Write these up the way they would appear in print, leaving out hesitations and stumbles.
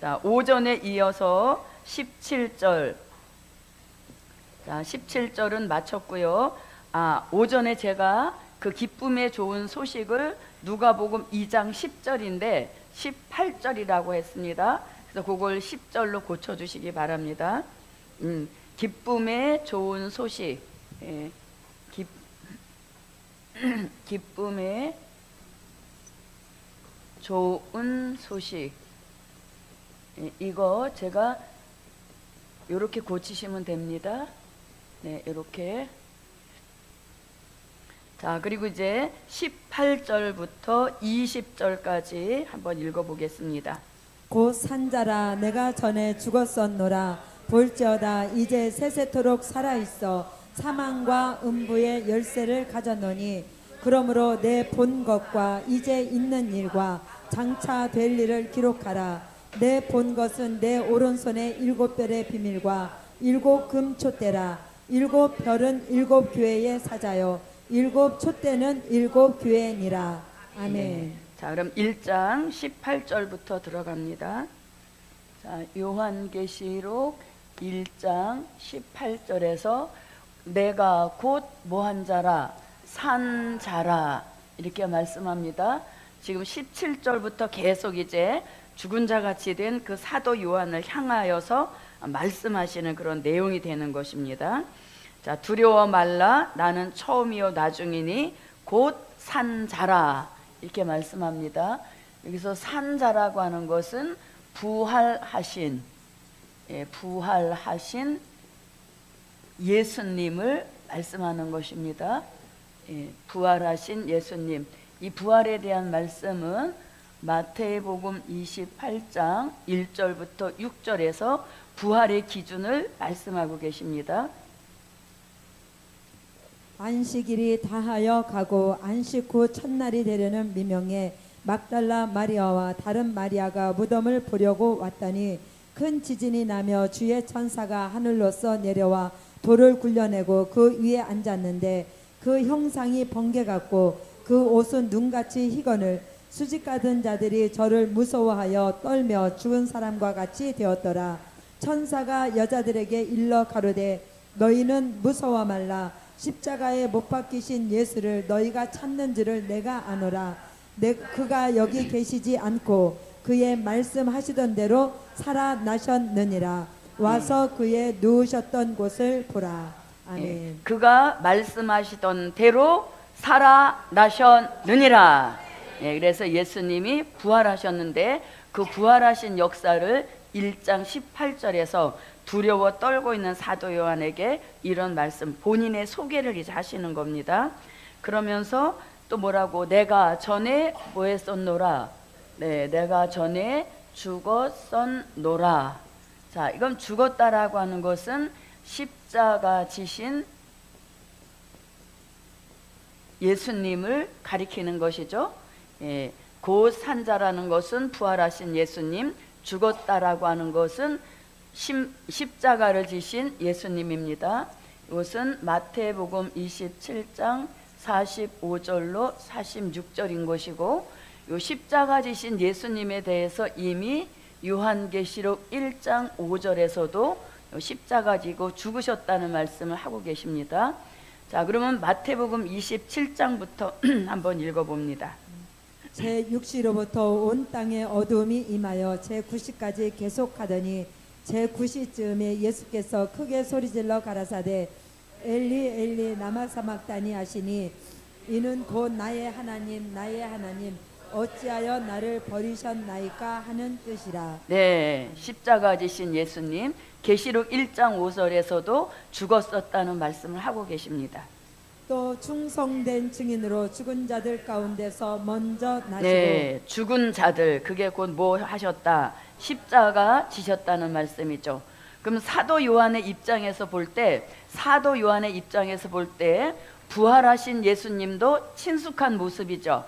자, 오전에 이어서 17절. 자, 17절은 마쳤고요. 오전에 제가 그 기쁨의 좋은 소식을 누가복음 2장 10절인데 18절이라고 했습니다. 그래서 그걸 10절로 고쳐주시기 바랍니다. 기쁨의 좋은 소식. 기쁨의 좋은 소식. 이거 제가 이렇게 고치시면 됩니다. 네, 이렇게. 자, 그리고 이제 18절부터 20절까지 한번 읽어보겠습니다. 곧 산자라 내가 전에 죽었었노라 볼지어다 이제 세세토록 살아있어 사망과 음부의 열쇠를 가졌노니 그러므로 내 본 것과 이제 있는 일과 장차 될 일을 기록하라. 내 본 것은 내 오른손의 7별의 비밀과 7금 촛대라. 7별은 7교회의 사자요 7촛대는 7교회니라. 아멘. 네. 자, 그럼 1장 18절부터 들어갑니다. 자, 요한계시록 1장 18절에서 내가 곧 뭐한 자라 산 자라 이렇게 말씀합니다. 지금 17절부터 계속 이제 죽은 자 같이 된 그 사도 요한을 향하여서 말씀하시는 그런 내용이 되는 것입니다. 자, 두려워 말라 나는 처음이요 나중이니 곧 산 자라 이렇게 말씀합니다. 여기서 산 자라고 하는 것은 부활하신 예수님을 말씀하는 것입니다. 부활하신 예수님. 이 부활에 대한 말씀은 마태복음 28장 1절부터 6절에서 부활의 기준을 말씀하고 계십니다. 안식일이 다하여 가고 안식 후 첫날이 되려는 미명에 막달라 마리아와 다른 마리아가 무덤을 보려고 왔더니 큰 지진이 나며 주의 천사가 하늘로서 내려와 돌을 굴려내고 그 위에 앉았는데 그 형상이 번개 같고 그 옷은 눈같이 희건을 수직 가던 자들이 저를 무서워하여 떨며 죽은 사람과 같이 되었더라. 천사가 여자들에게 일러 가로되 너희는 무서워 말라. 십자가에 못 박히신 예수를 너희가 찾는 줄을 내가 아노라. 그가 여기 계시지 않고 그의 말씀하시던 대로 살아나셨느니라. 와서 그의 누우셨던 곳을 보라. 아멘. 그가 말씀하시던 대로 살아나셨느니라. 그래서 예수님이 부활하셨는데 그 부활하신 역사를 1장 18절에서 두려워 떨고 있는 사도 요한에게 이런 말씀, 본인의 소개를 이제 하시는 겁니다. 그러면서 또 뭐라고? 내가 전에 뭐 했었노라? 네, 내가 전에 죽었었노라. 자, 이건 죽었다라고 하는 것은 십자가 지신 예수님을 가리키는 것이죠. 곧 산자라는 것은 부활하신 예수님, 죽었다라고 하는 것은 십자가를 지신 예수님입니다. 이것은 마태복음 27장 45절로 46절인 것이고, 이 십자가 지신 예수님에 대해서 이미 요한계시록 1장 5절에서도 십자가 지고 죽으셨다는 말씀을 하고 계십니다. 자, 그러면 마태복음 27장부터 한번 읽어봅니다. 제6시로부터 온 땅에 어두움이 임하여 제9시까지 계속하더니 제9시쯤에 예수께서 크게 소리질러 가라사대 엘리 엘리 라마 사막다니 하시니 이는 곧 나의 하나님 나의 하나님 어찌하여 나를 버리셨나이까 하는 뜻이라. 네, 십자가 지신 예수님, 계시록 1장 5절에서도 죽었었다는 말씀을 하고 계십니다. 또 충성된 증인으로 죽은 자들 가운데서 먼저 나시고. 네, 죽은 자들, 그게 곧 뭐 하셨다? 십자가 지셨다는 말씀이죠. 그럼 사도 요한의 입장에서 볼 때, 부활하신 예수님도 친숙한 모습이죠.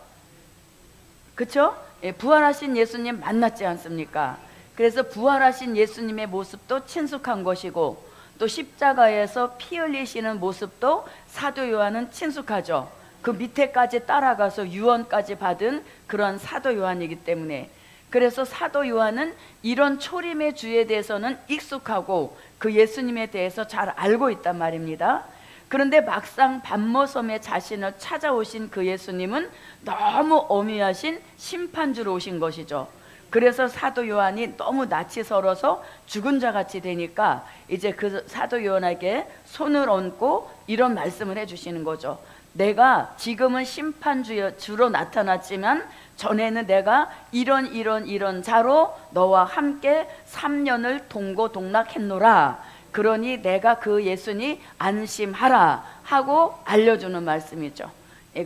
그렇죠? 부활하신 예수님 만났지 않습니까? 그래서 부활하신 예수님의 모습도 친숙한 것이고, 또 십자가에서 피 흘리시는 모습도 사도 요한은 친숙하죠. 그 밑에까지 따라가서 유언까지 받은 그런 사도 요한이기 때문에, 그래서 사도 요한은 이런 초림의 주에 대해서는 익숙하고 그 예수님에 대해서 잘 알고 있단 말입니다. 그런데 막상 밤모섬에 자신을 찾아오신 그 예수님은 너무 엄위하신 심판주로 오신 것이죠. 그래서 사도 요한이 너무 낯이 설어서 죽은 자 같이 되니까 이제 그 사도 요한에게 손을 얹고 이런 말씀을 해주시는 거죠. 내가 지금은 심판주로 나타났지만 전에는 내가 이런 자로 너와 함께 3년을 동고동락했노라. 그러니 내가 그 예수니 안심하라 하고 알려주는 말씀이죠.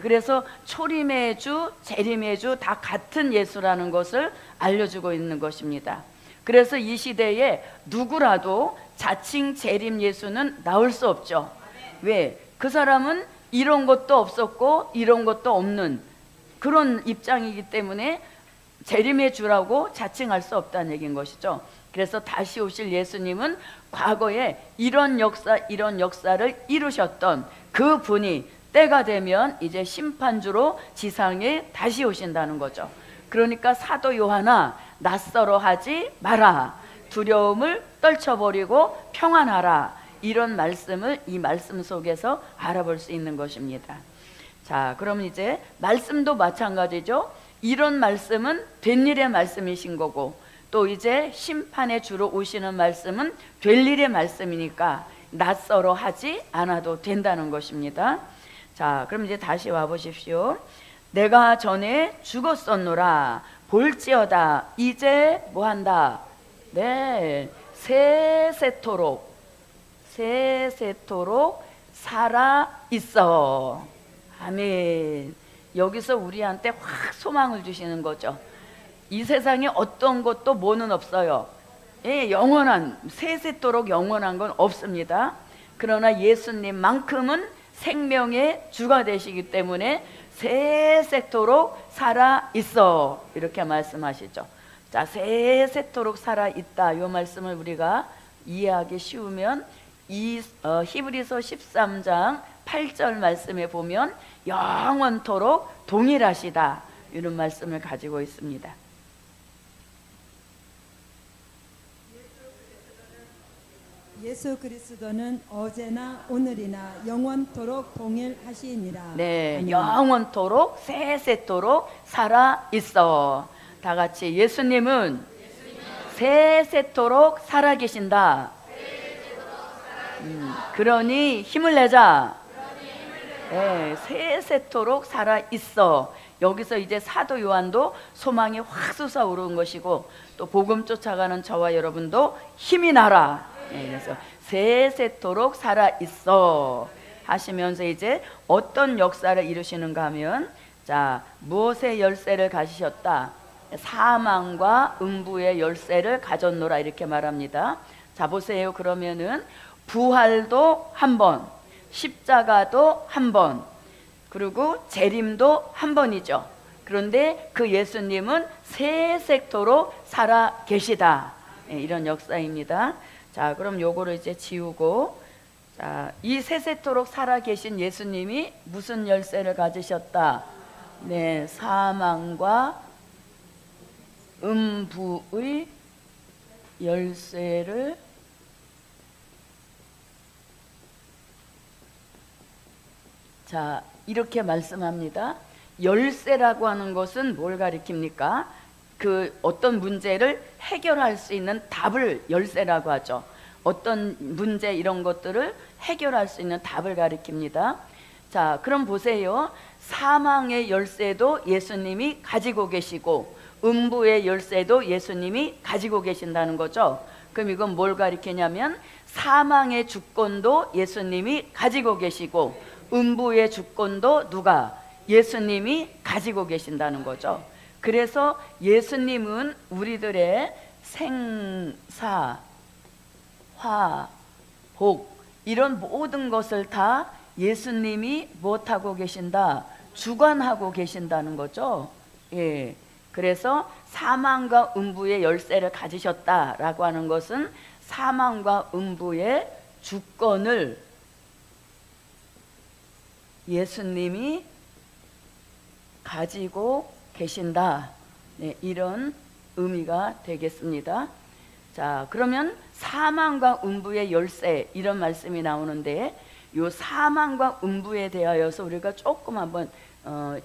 그래서 초림의 주, 재림의 주 다 같은 예수라는 것을 알려주고 있는 것입니다. 그래서 이 시대에 누구라도 자칭 재림 예수는 나올 수 없죠. 왜? 그 사람은 이런 것도 없었고 이런 것도 없는 그런 입장이기 때문에 재림의 주라고 자칭할 수 없다는 얘기인 것이죠. 그래서 다시 오실 예수님은 과거에 이런 역사를 이루셨던 그 분이 때가 되면 이제 심판주로 지상에 다시 오신다는 거죠. 그러니까 사도 요한아, 낯설어 하지 마라. 두려움을 떨쳐버리고 평안하라. 이런 말씀을 이 말씀 속에서 알아볼 수 있는 것입니다. 자, 그럼 이제 말씀도 마찬가지죠. 이런 말씀은 된 일의 말씀이신 거고, 또 이제 심판의 주로 오시는 말씀은 될 일의 말씀이니까 낯설어 하지 않아도 된다는 것입니다. 자, 그럼 이제 다시 와 보십시오. 내가 전에 죽었었노라. 볼지어다 이제 뭐한다? 네, 세세토록 살아 있어. 아멘. 여기서 우리한테 확 소망을 주시는 거죠. 이 세상에 어떤 것도 뭐는 없어요. 예, 영원한, 세세토록 영원한 건 없습니다. 그러나 예수님만큼은 생명의 주가 되시기 때문에 세세토록 살아 있어. 이렇게 말씀하시죠. 자, 세세토록 살아 있다. 이 말씀을 우리가 이해하기 쉬우면 이 히브리서 13장 8절 말씀에 보면 영원토록 동일하시다. 이런 말씀을 가지고 있습니다. 예수 그리스도는 어제나 오늘이나 영원토록 동일하시니라. 네, 아멘. 영원토록 세세토록 살아 있어. 다 같이 예수님은 세세토록 살아 계신다. 그러니 힘을 내자. 네, 세세토록 살아 있어. 여기서 이제 사도 요한도 소망이 확 솟아오르는 것이고, 또 복음 쫓아가는 저와 여러분도 힘이 나라. 네, 그래서 세세토록 살아 있어 하시면서 이제 어떤 역사를 이루시는가 하면, 자, 무엇의 열쇠를 가지셨다? 사망과 음부의 열쇠를 가졌노라 이렇게 말합니다. 자, 보세요. 그러면은 부활도 한 번, 십자가도 한 번, 그리고 재림도 한 번이죠. 그런데 그 예수님은 세세토록 살아 계시다. 네, 이런 역사입니다. 자, 그럼 요거를 이제 지우고, 자, 이 세세토록 살아 계신 예수님이 무슨 열쇠를 가지셨다? 네, 사망과 음부의 열쇠를 자, 이렇게 말씀합니다. 열쇠라고 하는 것은 뭘 가리킵니까? 그 어떤 문제를 해결할 수 있는 답을 열쇠라고 하죠. 어떤 문제 이런 것들을 해결할 수 있는 답을 가리킵니다. 자, 그럼 보세요. 사망의 열쇠도 예수님이 가지고 계시고 음부의 열쇠도 예수님이 가지고 계신다는 거죠. 그럼 이건 뭘 가리키냐면 사망의 주권도 예수님이 가지고 계시고 음부의 주권도 누가? 예수님이 가지고 계신다는 거죠. 그래서 예수님은 우리들의 생사, 화, 복 이런 모든 것을 다 예수님이 무엇하고 계신다? 주관하고 계신다는 거죠. 예. 그래서 사망과 음부의 열쇠를 가지셨다라고 하는 것은 사망과 음부의 주권을 예수님이 가지고 계신다. 네, 이런 의미가 되겠습니다. 자, 그러면 사망과 음부의 열쇠 이런 말씀이 나오는데 요 사망과 음부에 대하여서 우리가 조금 한번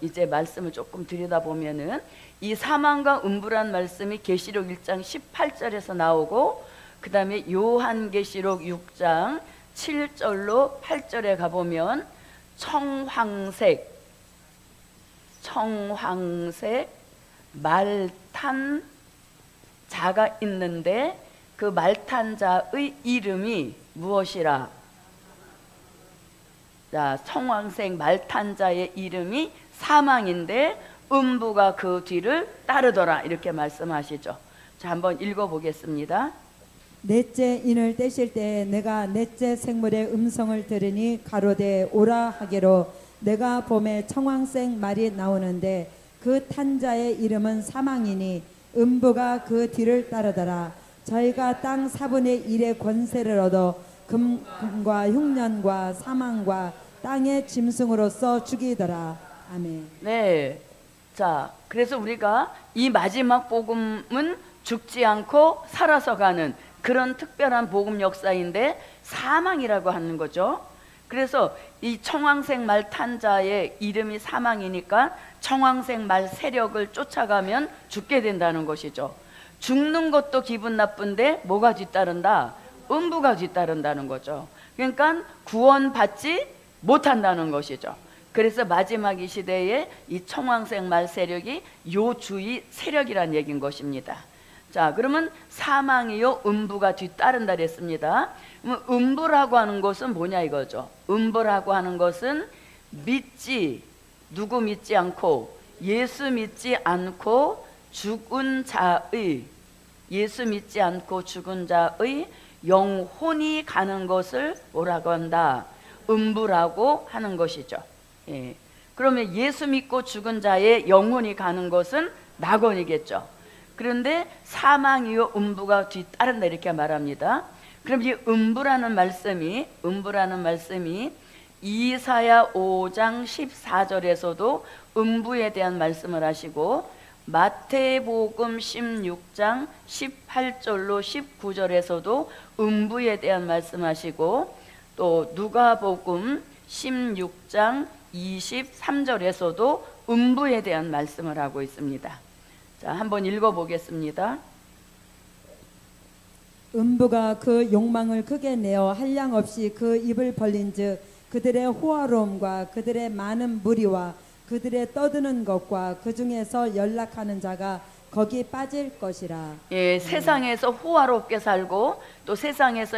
이제 말씀을 조금 들여다보면은 이 사망과 음부란 말씀이 계시록 1장 18절에서 나오고 그 다음에 요한계시록 6장 7절로 8절에 가보면 청황색 말탄 자가 있는데 그 말탄 자의 이름이 무엇이라? 자, 청황색 말탄 자의 이름이 사망인데 음부가 그 뒤를 따르더라 이렇게 말씀하시죠. 자, 한번 읽어보겠습니다. 넷째 인을 떼실 때 내가 넷째 생물의 음성을 들으니 가로되 오라 하기로 내가 봄에 청황색 말이 나오는데 그 탄자의 이름은 사망이니 음부가 그 뒤를 따르더라. 저희가 땅 4분의 1의 권세를 얻어 금과 흉년과 사망과 땅의 짐승으로서 죽이더라. 아멘. 네. 자, 그래서 우리가 이 마지막 복음은 죽지 않고 살아서 가는 그런 특별한 복음 역사인데 사망이라고 하는 거죠. 그래서 이 청황색 말 탄자의 이름이 사망이니까 청황색 말 세력을 쫓아가면 죽게 된다는 것이죠. 죽는 것도 기분 나쁜데 뭐가 뒤따른다? 음부가 뒤따른다는 거죠. 그러니까 구원받지 못한다는 것이죠. 그래서 마지막 이 시대에 이 청황색 말 세력이 요주의 세력이란 얘기인 것입니다. 자, 그러면 사망이요 음부가 뒤따른다 그랬습니다. 그럼 음부라고 하는 것은 뭐냐 이거죠. 음부라고 하는 것은 누구 믿지 않고 예수 믿지 않고 죽은 자의 영혼이 가는 것을 뭐라고 한다? 음부라고 하는 것이죠. 예. 그러면 예수 믿고 죽은 자의 영혼이 가는 것은 낙원이겠죠. 그런데 사망이요 음부가 뒤따른다 이렇게 말합니다. 그럼 이 음부라는 말씀이 이사야 5장 14절에서도 음부에 대한 말씀을 하시고 마태복음 16장 18절로 19절에서도 음부에 대한 말씀하시고 또 누가복음 16장 23절에서도 음부에 대한 말씀을 하고 있습니다. 자, 한번 읽어보겠습니다. 음부가 그 욕망을 크게 내어 한량없이 그 입을 벌린즉 그들의 호화로움과 그들의 많은 무리와 그들의 떠드는 것과 그 중에서 연락하는 자가 거기 빠질 것이라. 예, 세상에서 호화롭게 살고 또 세상에서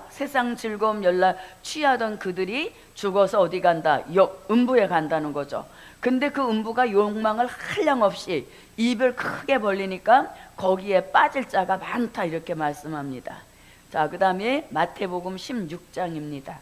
세상 즐거움 연락 취하던 그들이 죽어서 어디 간다? 음부에 간다는 거죠. 근데 그 음부가 욕망을 한량없이 입을 크게 벌리니까 거기에 빠질 자가 많다 이렇게 말씀합니다. 자, 그 다음에 마태복음 16장입니다.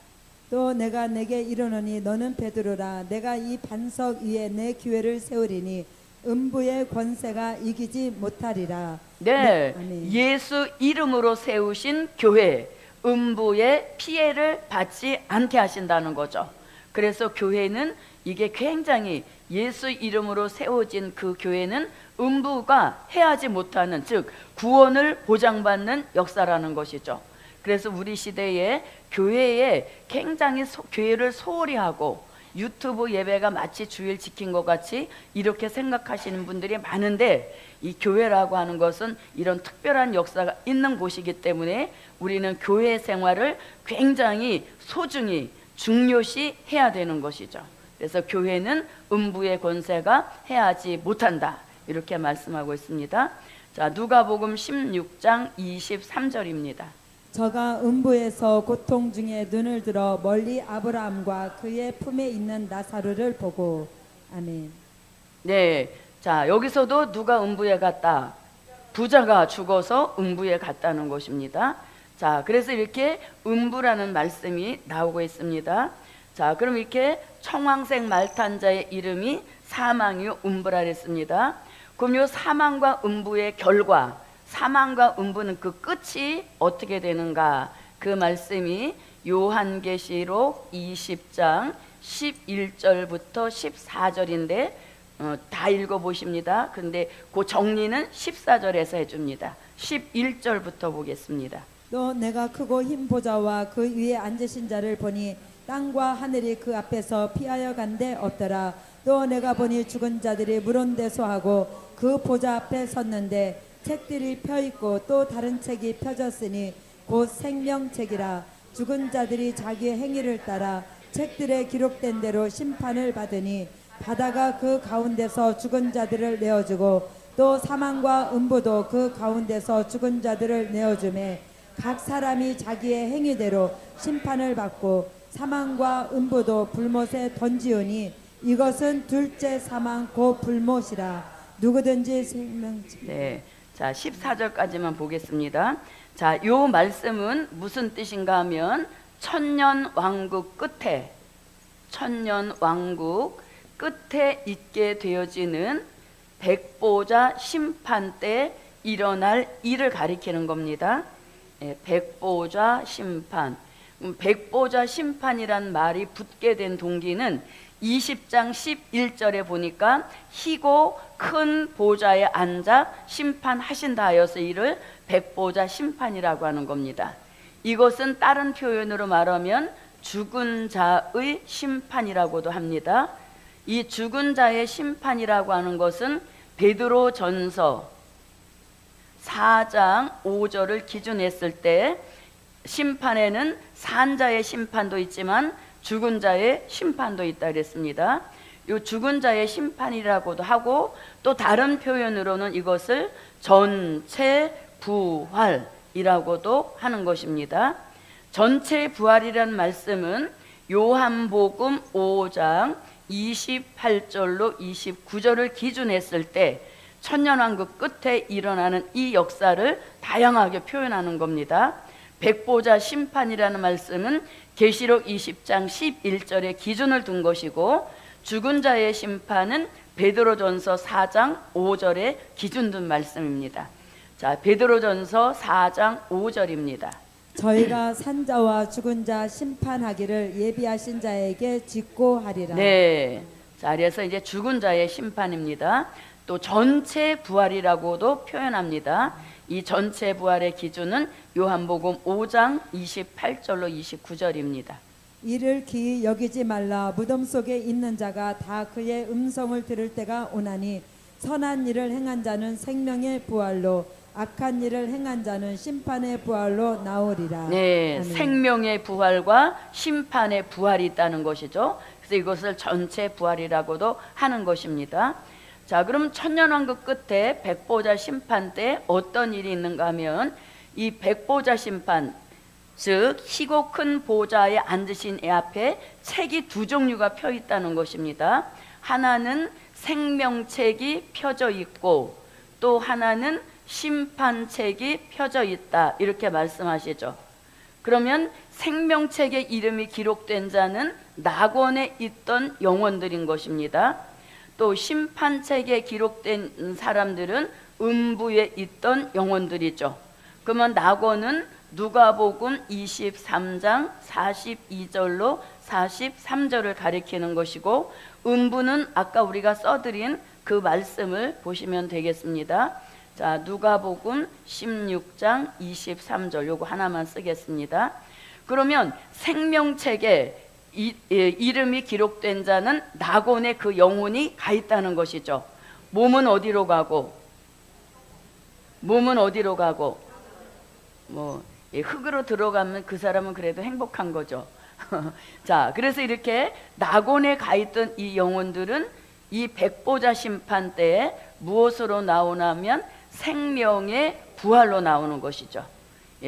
또 내가 내게 이르노니 너는 베드로라. 내가 이 반석 위에 내 교회를 세우리니 음부의 권세가 이기지 못하리라. 네, 아멘. 예수 이름으로 세우신 교회, 음부의 피해를 받지 않게 하신다는 거죠. 그래서 교회는 이게 굉장히 예수 이름으로 세워진 그 교회는 음부가 해하지 못하는, 즉 구원을 보장받는 역사라는 것이죠. 그래서 우리 시대에 교회에 굉장히 교회를 소홀히 하고 유튜브 예배가 마치 주일 지킨 것 같이 이렇게 생각하시는 분들이 많은데, 이 교회라고 하는 것은 이런 특별한 역사가 있는 곳이기 때문에 우리는 교회 생활을 굉장히 소중히 중요시 해야 되는 것이죠. 그래서 교회는 음부의 권세가 해하지 못한다 이렇게 말씀하고 있습니다. 자, 누가복음 16장 23절입니다. 저가 음부에서 고통 중에 눈을 들어 멀리 아브라함과 그의 품에 있는 나사로를 보고. 아멘. 네, 자 여기서도 누가 음부에 갔다? 부자가 죽어서 음부에 갔다는 것입니다. 자, 그래서 이렇게 음부라는 말씀이 나오고 있습니다. 자, 그럼 이렇게 청황색 말탄자의 이름이 사망이요 음부라 했습니다. 그럼 요 사망과 음부의 결과, 사망과 음부는 그 끝이 어떻게 되는가? 그 말씀이 요한계시록 20장 11절부터 14절인데 다 읽어보십니다. 근데 그 정리는 14절에서 해줍니다. 11절부터 보겠습니다. 또 내가 크고 흰 보좌와 그 위에 앉으신 자를 보니 땅과 하늘이 그 앞에서 피하여 간데 없더라. 또 내가 보니 죽은 자들이 물온대소하고 그 보좌 앞에 섰는데 책들이 펴있고 또 다른 책이 펴졌으니 곧 생명책이라. 죽은 자들이 자기의 행위를 따라 책들에 기록된 대로 심판을 받으니 바다가 그 가운데서 죽은 자들을 내어주고 또 사망과 음부도 그 가운데서 죽은 자들을 내어주매 각 사람이 자기의 행위대로 심판을 받고 사망과 음부도 불못에 던지우니 이것은 둘째 사망 곧 불못이라. 누구든지 생명책. 네, 자 14절까지만 보겠습니다. 자, 요 말씀은 무슨 뜻인가 하면 천년 왕국 끝에 있게 되어지는 백보자 심판 때 일어날 일을 가리키는 겁니다. 백보자 심판. 백보자 심판이란 말이 붙게 된 동기는 20장 11절에 보니까 희고 큰 보좌에 앉아 심판하신다 하여서 이를 백보자 심판이라고 하는 겁니다. 이것은 다른 표현으로 말하면 죽은 자의 심판이라고도 합니다. 이 죽은 자의 심판이라고 하는 것은 베드로전서 4장 5절을 기준했을 때 심판에는 산자의 심판도 있지만 죽은 자의 심판도 있다 그랬습니다. 이 죽은 자의 심판이라고도 하고 또 다른 표현으로는 이것을 전체 부활이라고도 하는 것입니다. 전체 부활이라는 말씀은 요한복음 5장 28절로 29절을 기준했을 때 천년왕국 끝에 일어나는 이 역사를 다양하게 표현하는 겁니다. 백보자 심판이라는 말씀은 계시록 20장 11절에 기준을 둔 것이고 죽은 자의 심판은 베드로전서 4장 5절에 기준 둔 말씀입니다. 자, 베드로전서 4장 5절입니다. 저희가 산자와 죽은 자 심판하기를 예비하신 자에게 직고하리라. 네, 자, 그래서 이제 죽은 자의 심판입니다. 또 전체 부활이라고도 표현합니다. 이 전체 부활의 기준은 요한복음 5장 28절로 29절입니다. 이를 기이 여기지 말라. 무덤 속에 있는 자가 다 그의 음성을 들을 때가 오나니 선한 일을 행한 자는 생명의 부활로 악한 일을 행한 자는 심판의 부활로 나오리라. 네, 아멘. 생명의 부활과 심판의 부활이 있다는 것이죠. 그래서 이것을 전체 부활이라고도 하는 것입니다. 자, 그럼 천년왕국 끝에 백보자 심판 때 어떤 일이 있는가 하면 이 백보자 심판, 즉 희고 큰 보좌에 앉으신 애 앞에 책이 두 종류가 펴 있다는 것입니다. 하나는 생명책이 펴져 있고 또 하나는 심판책이 펴져 있다, 이렇게 말씀하시죠. 그러면 생명책에 이름이 기록된 자는 낙원에 있던 영혼들인 것입니다. 또 심판책에 기록된 사람들은 음부에 있던 영혼들이죠. 그러면 낙원은 누가복음 23장 42절로 43절을 가리키는 것이고 음부는 아까 우리가 써드린 그 말씀을 보시면 되겠습니다. 자, 누가복음 16장 23절 요거 하나만 쓰겠습니다. 그러면 생명책에 이름이 기록된 자는 낙원에 그 영혼이 가 있다는 것이죠. 몸은 어디로 가고 흙으로 들어가면 그 사람은 그래도 행복한 거죠. 자, 그래서 이렇게 낙원에 가 있던 이 영혼들은 이 백보자 심판 때에 무엇으로 나오냐면 생명의 부활로 나오는 것이죠.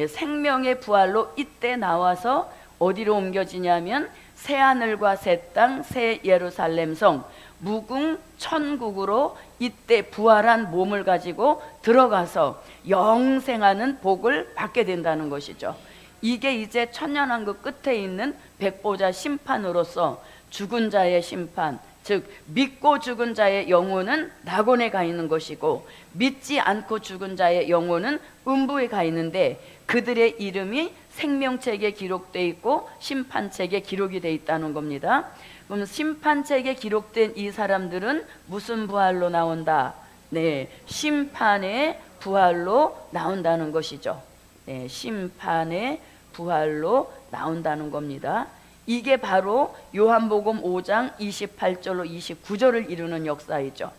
생명의 부활로 이때 나와서 어디로 옮겨지냐면 새하늘과 새 땅, 새 예루살렘 성, 무궁 천국으로 이때 부활한 몸을 가지고 들어가서 영생하는 복을 받게 된다는 것이죠. 이게 이제 천년왕국 끝에 있는 백보자 심판으로서 죽은 자의 심판, 즉 믿고 죽은 자의 영혼은 낙원에 가 있는 것이고 믿지 않고 죽은 자의 영혼은 음부에 가 있는데 그들의 이름이 생명책에 기록되어 있고 심판책에 기록이 되어 있다는 겁니다. 그럼 심판책에 기록된 이 사람들은 무슨 부활로 나온다? 네, 심판의 부활로 나온다는 것이죠. 네, 심판의 부활로 나온다는 겁니다. 이게 바로 요한복음 5장 28절로 29절을 이루는 역사이죠.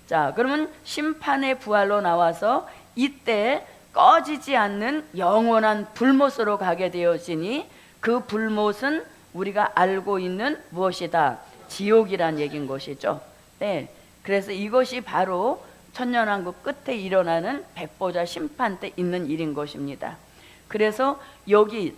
자, 그러면 심판의 부활로 나와서 이때 꺼지지 않는 영원한 불못으로 가게 되어지니 그 불못은 우리가 알고 있는 무엇이다? 지옥이란 얘기인 것이죠. 네, 그래서 이것이 바로 천년왕국 끝에 일어나는 백보자 심판 때 있는 일인 것입니다. 그래서 여기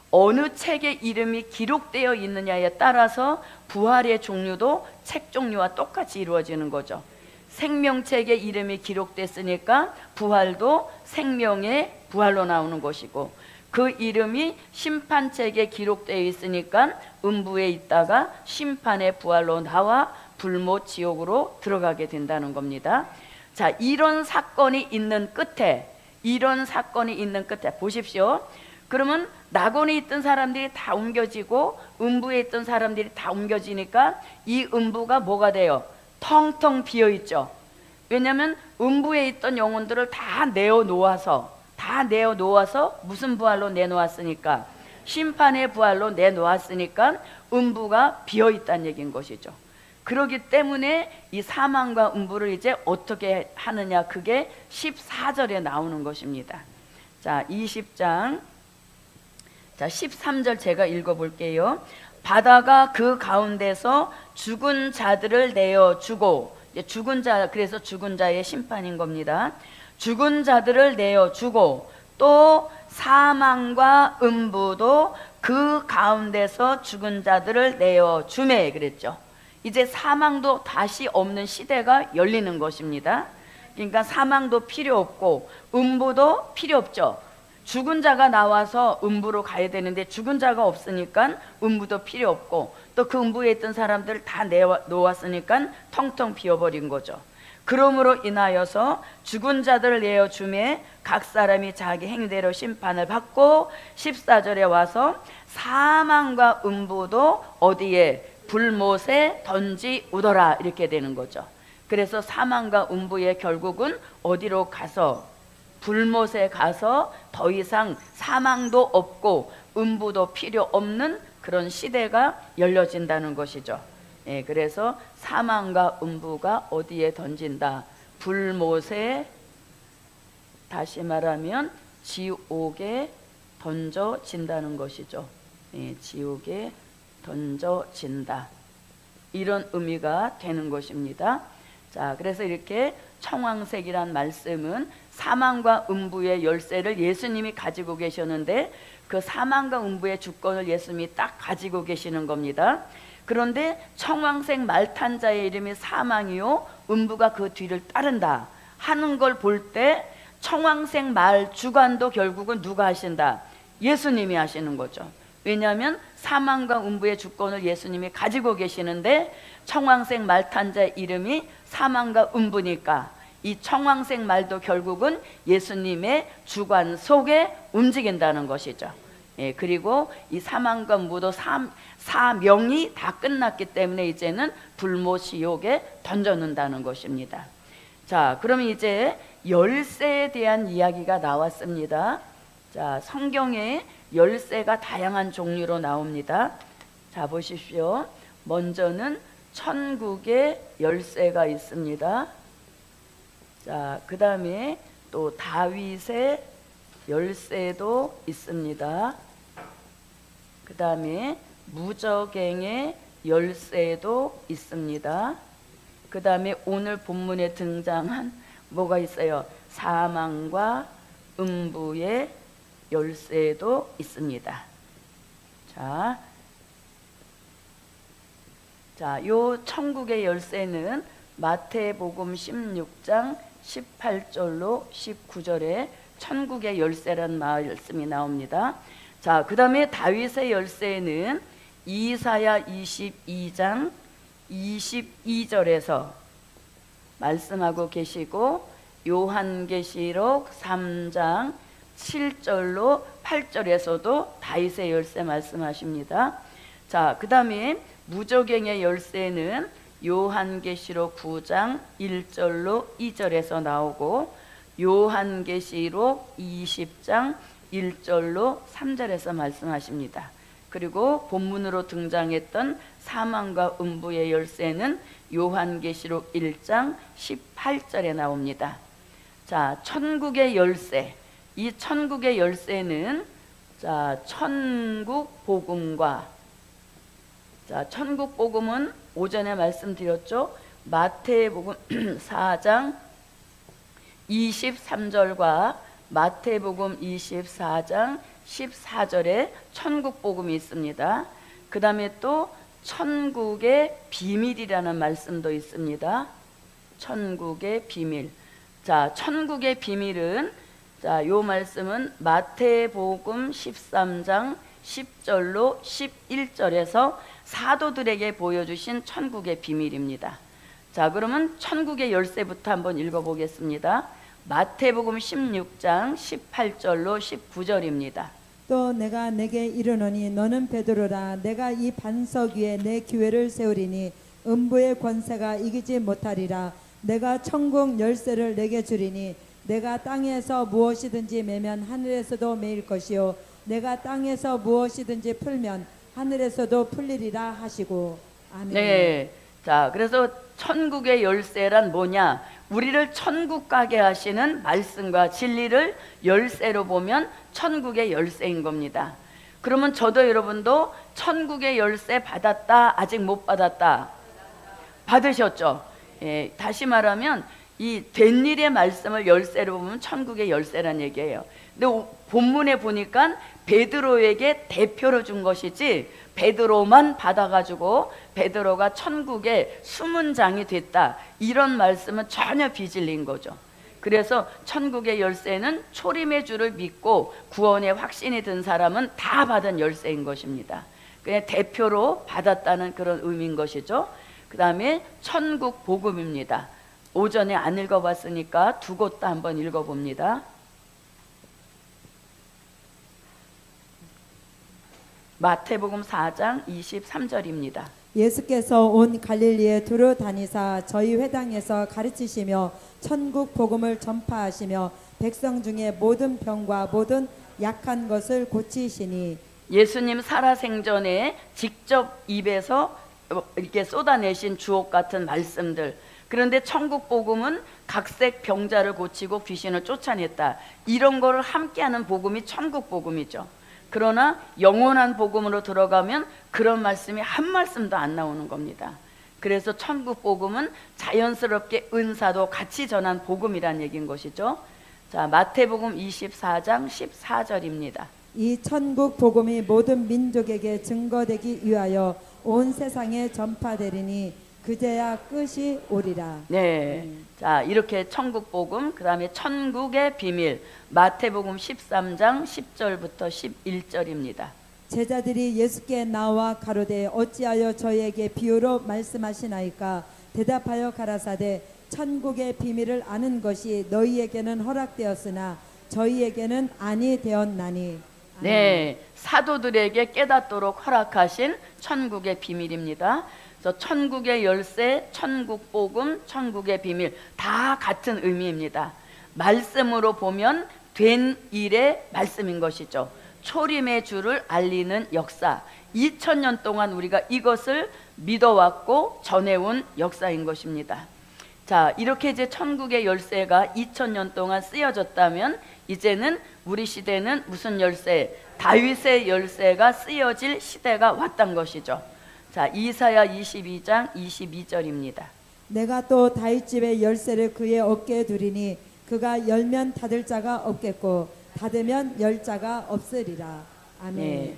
어느 책의 이름이 기록되어 있느냐에 따라서 부활의 종류도 책 종류와 똑같이 이루어지는 거죠. 생명책의 이름이 기록됐으니까 부활도 생명의 부활로 나오는 것이고, 그 이름이 심판책에 기록되어 있으니까 음부에 있다가 심판의 부활로 나와 불못 지옥으로 들어가게 된다는 겁니다. 자, 이런 사건이 있는 끝에 보십시오. 그러면 낙원에 있던 사람들이 다 옮겨지고 음부에 있던 사람들이 다 옮겨지니까 이 음부가 뭐가 돼요? 텅텅 비어있죠. 왜냐하면 음부에 있던 영혼들을 다 내어놓아서 무슨 부활로 내놓았으니까? 심판의 부활로 내놓았으니까 음부가 비어있다는 얘기인 것이죠. 그렇기 때문에 이 사망과 음부를 이제 어떻게 하느냐, 그게 14절에 나오는 것입니다. 자, 20장 13절 제가 읽어볼게요. 바다가 그 가운데서 죽은 자들을 내어주고, 그래서 죽은 자의 심판인 겁니다. 죽은 자들을 내어주고 또 사망과 음부도 그 가운데서 죽은 자들을 내어주매 그랬죠. 이제 사망도 다시 없는 시대가 열리는 것입니다. 그러니까 사망도 필요 없고 음부도 필요 없죠. 죽은 자가 나와서 음부로 가야 되는데 죽은 자가 없으니까 음부도 필요 없고, 또 그 음부에 있던 사람들 다 놓았으니까 텅텅 비어버린 거죠. 그러므로 인하여서 죽은 자들을 내어주매 각 사람이 자기 행대로 심판을 받고, 14절에 와서 사망과 음부도 어디에? 불못에 던지우더라, 이렇게 되는 거죠. 그래서 사망과 음부의 결국은 어디로 가서? 불못에 가서 더 이상 사망도 없고 음부도 필요 없는 그런 시대가 열려진다는 것이죠. 예, 그래서 사망과 음부가 어디에 던진다? 불못에, 다시 말하면 지옥에 던져진다는 것이죠. 예, 지옥에 던져진다, 이런 의미가 되는 것입니다. 자, 그래서 이렇게 청황색이란 말씀은 사망과 음부의 열쇠를 예수님이 가지고 계셨는데 그 사망과 음부의 주권을 예수님이 딱 가지고 계시는 겁니다. 그런데 청황색 말 탄 자의 이름이 사망이요 음부가 그 뒤를 따른다 하는 걸 볼 때 청황색 말 주관도 결국은 누가 하신다? 예수님이 하시는 거죠. 왜냐하면 사망과 음부의 주권을 예수님이 가지고 계시는데 청황색 말 탄 자의 이름이 사망과 음부니까 이 청황색 말도 결국은 예수님의 주관 속에 움직인다는 것이죠. 예, 그리고 이 사망과 음부도 사명이 다 끝났기 때문에 이제는 불못 지옥에 던져놓는다는 것입니다. 자, 그럼 이제 열쇠에 대한 이야기가 나왔습니다. 자, 성경에 열쇠가 다양한 종류로 나옵니다. 자, 보십시오. 먼저는 천국의 열쇠가 있습니다. 자, 그 다음에 또 다윗의 열쇠도 있습니다. 그 다음에 무저갱의 열쇠도 있습니다. 그 다음에 오늘 본문에 등장한 뭐가 있어요? 사망과 음부의 열쇠도 있습니다. 자, 요 천국의 열쇠는 마태복음 16장 18절로 19절에 천국의 열쇠라는 말씀이 나옵니다. 자, 그 다음에 다윗의 열쇠는 이사야 22장 22절에서 말씀하고 계시고 요한계시록 3장 7절로 8절에서도 다윗의 열쇠 말씀하십니다. 자, 그 다음에 무저갱의 열쇠는 요한계시록 9장 1절로 2절에서 나오고 요한계시록 20장 1절로 3절에서 말씀하십니다. 그리고 본문으로 등장했던 사망과 음부의 열쇠는 요한계시록 1장 18절에 나옵니다. 자, 천국의 열쇠. 이 천국의 열쇠는 천국 복음과 천국 복음은 오전에 말씀드렸죠. 마태복음 4장 23절과 마태복음 24장 14절에 천국 복음이 있습니다. 그 다음에 또 천국의 비밀이라는 말씀도 있습니다. 천국의 비밀. 자, 천국의 비밀은 요 말씀은 마태복음 13장 10절로 11절에서 사도들에게 보여주신 천국의 비밀입니다. 자, 그러면 천국의 열쇠부터 한번 읽어보겠습니다. 마태복음 16장 18절로 19절입니다. 또 내가 내게 이르노니 너는 베드로라. 내가 이 반석 위에 내 교회를 세우리니 음부의 권세가 이기지 못하리라. 내가 천국 열쇠를 내게 주리니 내가 땅에서 무엇이든지 매면 하늘에서도 매일 것이요 내가 땅에서 무엇이든지 풀면 하늘에서도 풀리리라 하시고. 아멘. 네. 자, 그래서 천국의 열쇠란 뭐냐? 우리를 천국 가게 하시는 말씀과 진리를 열쇠로 보면 천국의 열쇠인 겁니다. 그러면 저도 여러분도 천국의 열쇠 받았다, 아직 못 받았다? 받으셨죠? 예, 다시 말하면 이 된 일의 말씀을 열쇠로 보면 천국의 열쇠란 얘기예요. 근데 본문에 보니까 베드로에게 대표로 준 것이지 베드로만 받아가지고 베드로가 천국의 수문장이 됐다, 이런 말씀은 전혀 비질린 거죠. 그래서 천국의 열쇠는 초림의 주를 믿고 구원의 확신이 든 사람은 다 받은 열쇠인 것입니다. 그냥 대표로 받았다는 그런 의미인 것이죠. 그 다음에 천국 복음입니다. 오전에 안 읽어봤으니까 두 곳 다 한번 읽어봅니다. 마태복음 4장 23절입니다. 예수께서 온 갈릴리에 두루 다니사 저희 회당에서 가르치시며 천국 복음을 전파하시며 백성 중에 모든 병과 모든 약한 것을 고치시니. 예수님 살아생전에 직접 입에서 이렇게 쏟아내신 주옥 같은 말씀들. 그런데 천국 복음은 각색 병자를 고치고 귀신을 쫓아냈다, 이런 거를 함께하는 복음이 천국 복음이죠. 그러나 영원한 복음으로 들어가면 그런 말씀이 한 말씀도 안 나오는 겁니다. 그래서 천국 복음은 자연스럽게 은사도 같이 전한 복음이란 얘기인 것이죠. 자, 마태복음 24장 14절입니다. 이 천국 복음이 모든 민족에게 증거되기 위하여 온 세상에 전파되리니 그제야 끝이 오리라. 네. 자, 이렇게 천국 복음, 그 다음에 천국의 비밀, 마태복음 13장 10절부터 11절입니다. 제자들이 예수께 나와 가로되 어찌하여 저희에게 비유로 말씀하시나이까? 대답하여 가라사대 천국의 비밀을 아는 것이 너희에게는 허락되었으나 저희에게는 아니 되었나니. 네, 사도들에게 깨닫도록 허락하신 천국의 비밀입니다. 그래서 천국의 열쇠, 천국 복음, 천국의 비밀 다 같은 의미입니다. 말씀으로 보면 된 일의 말씀인 것이죠. 초림의 주를 알리는 역사, 2000년 동안 우리가 이것을 믿어왔고 전해온 역사인 것입니다. 자, 이렇게 이제 천국의 열쇠가 2000년 동안 쓰여졌다면 이제는 우리 시대는 무슨 열쇠? 다윗의 열쇠가 쓰여질 시대가 왔단 것이죠. 자, 이사야 22장 22절입니다. 내가 또 다윗 집의 열쇠를 그의 어깨에 두리니 그가 열면 닫을 자가 없겠고 닫으면 열 자가 없으리라. 아멘. 네.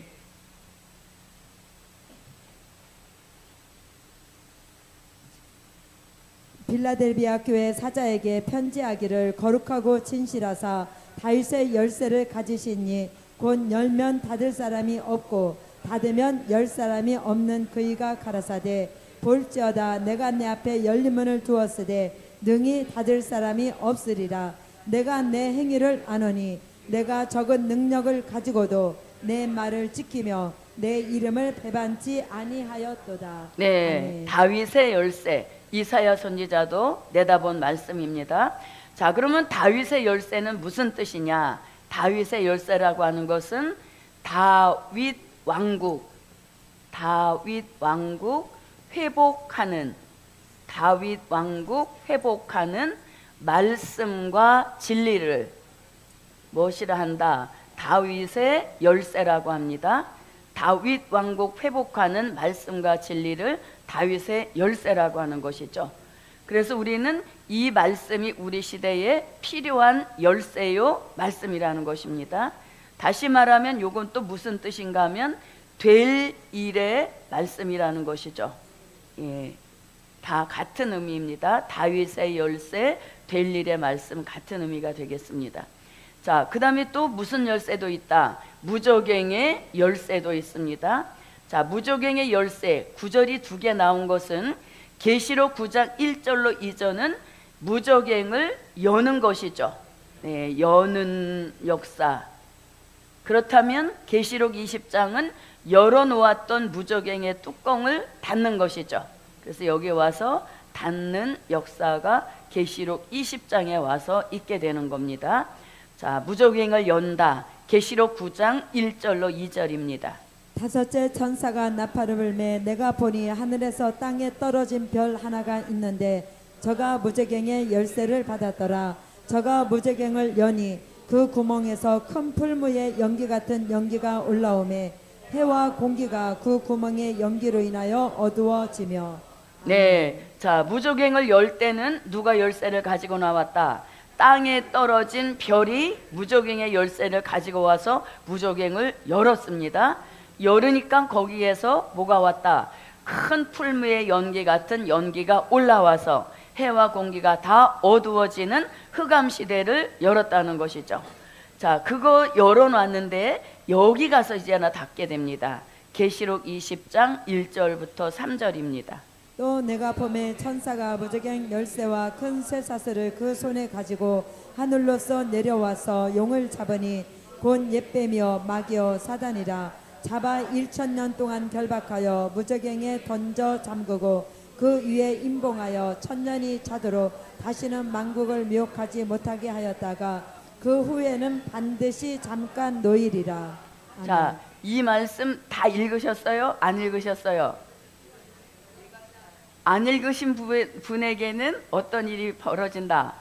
빌라델비아 교회 사자에게 편지하기를 거룩하고 진실하사 다윗의 열쇠를 가지시니 곧 열면 닫을 사람이 없고 닫으면 열 사람이 없는 그이가 가라사대 볼지어다 내가 내 앞에 열린 문을 두었으되 능히 닫을 사람이 없으리라. 내가 내 행위를 아노니 내가 적은 능력을 가지고도 내 말을 지키며 내 이름을 배반치 아니하였도다. 네, 아멘. 다윗의 열쇠, 이사야 선지자도 내다본 말씀입니다. 자, 그러면 다윗의 열쇠는 무슨 뜻이냐? 다윗의 열쇠라고 하는 것은 다윗 왕국 회복하는, 다윗 왕국 회복하는 말씀과 진리를 무엇이라 한다? 다윗의 열쇠라고 합니다. 다윗 왕국 회복하는 말씀과 진리를 다윗의 열쇠라고 하는 것이죠. 그래서 우리는 이 말씀이 우리 시대에 필요한 열쇠요 말씀이라는 것입니다. 다시 말하면 이건 또 무슨 뜻인가 하면 될 일의 말씀이라는 것이죠. 예, 다 같은 의미입니다. 다윗의 열쇠, 될 일의 말씀, 같은 의미가 되겠습니다. 자, 그 다음에 또 무슨 열쇠도 있다? 무저갱의 열쇠도 있습니다. 자, 무저갱의 열쇠, 구절이 2개 나온 것은 계시록 9장 1절로 2절은 무저갱을 여는 것이죠. 네, 여는 역사. 그렇다면 계시록 20장은 열어놓았던 무저갱의 뚜껑을 닫는 것이죠. 그래서 여기 와서 닫는 역사가 계시록 20장에 와서 있게 되는 겁니다. 자, 무저갱을 연다. 계시록 9장 1절로 2절입니다. 다섯째 천사가 나팔을 불매 내가 보니 하늘에서 땅에 떨어진 별 하나가 있는데 저가 무저갱의 열쇠를 받았더라. 저가 무저갱을 여니 그 구멍에서 큰 풀무의 연기 같은 연기가 올라오매 해와 공기가 그 구멍의 연기로 인하여 어두워지며. 네, 자, 무저갱을 열 때는 누가 열쇠를 가지고 나왔다? 땅에 떨어진 별이 무저갱의 열쇠를 가지고 와서 무저갱을 열었습니다. 열으니까 거기에서 뭐가 왔다? 큰 풀무의 연기 같은 연기가 올라와서 해와 공기가 다 어두워지는 흑암 시대를 열었다는 것이죠. 자, 그거 열어놨는데 여기 가서 이제 하나 닫게 됩니다. 계시록 20장 1절부터 3절입니다. 또 내가 봄에 천사가 무저갱 열쇠와 큰 쇠사슬을 그 손에 가지고 하늘로서 내려와서 용을 잡으니 곧 옛뱀이여 마귀여 사단이라. 잡아 1000년 동안 결박하여 무저갱에 던져 잠그고 그 위에 임봉하여 1000년이 차도록 다시는 만국을 미혹하지 못하게 하였다가 그 후에는 반드시 잠깐 놓이리라. 아멘. 자, 이 말씀 다 읽으셨어요? 안 읽으셨어요? 안 읽으신 분에게는 어떤 일이 벌어진다?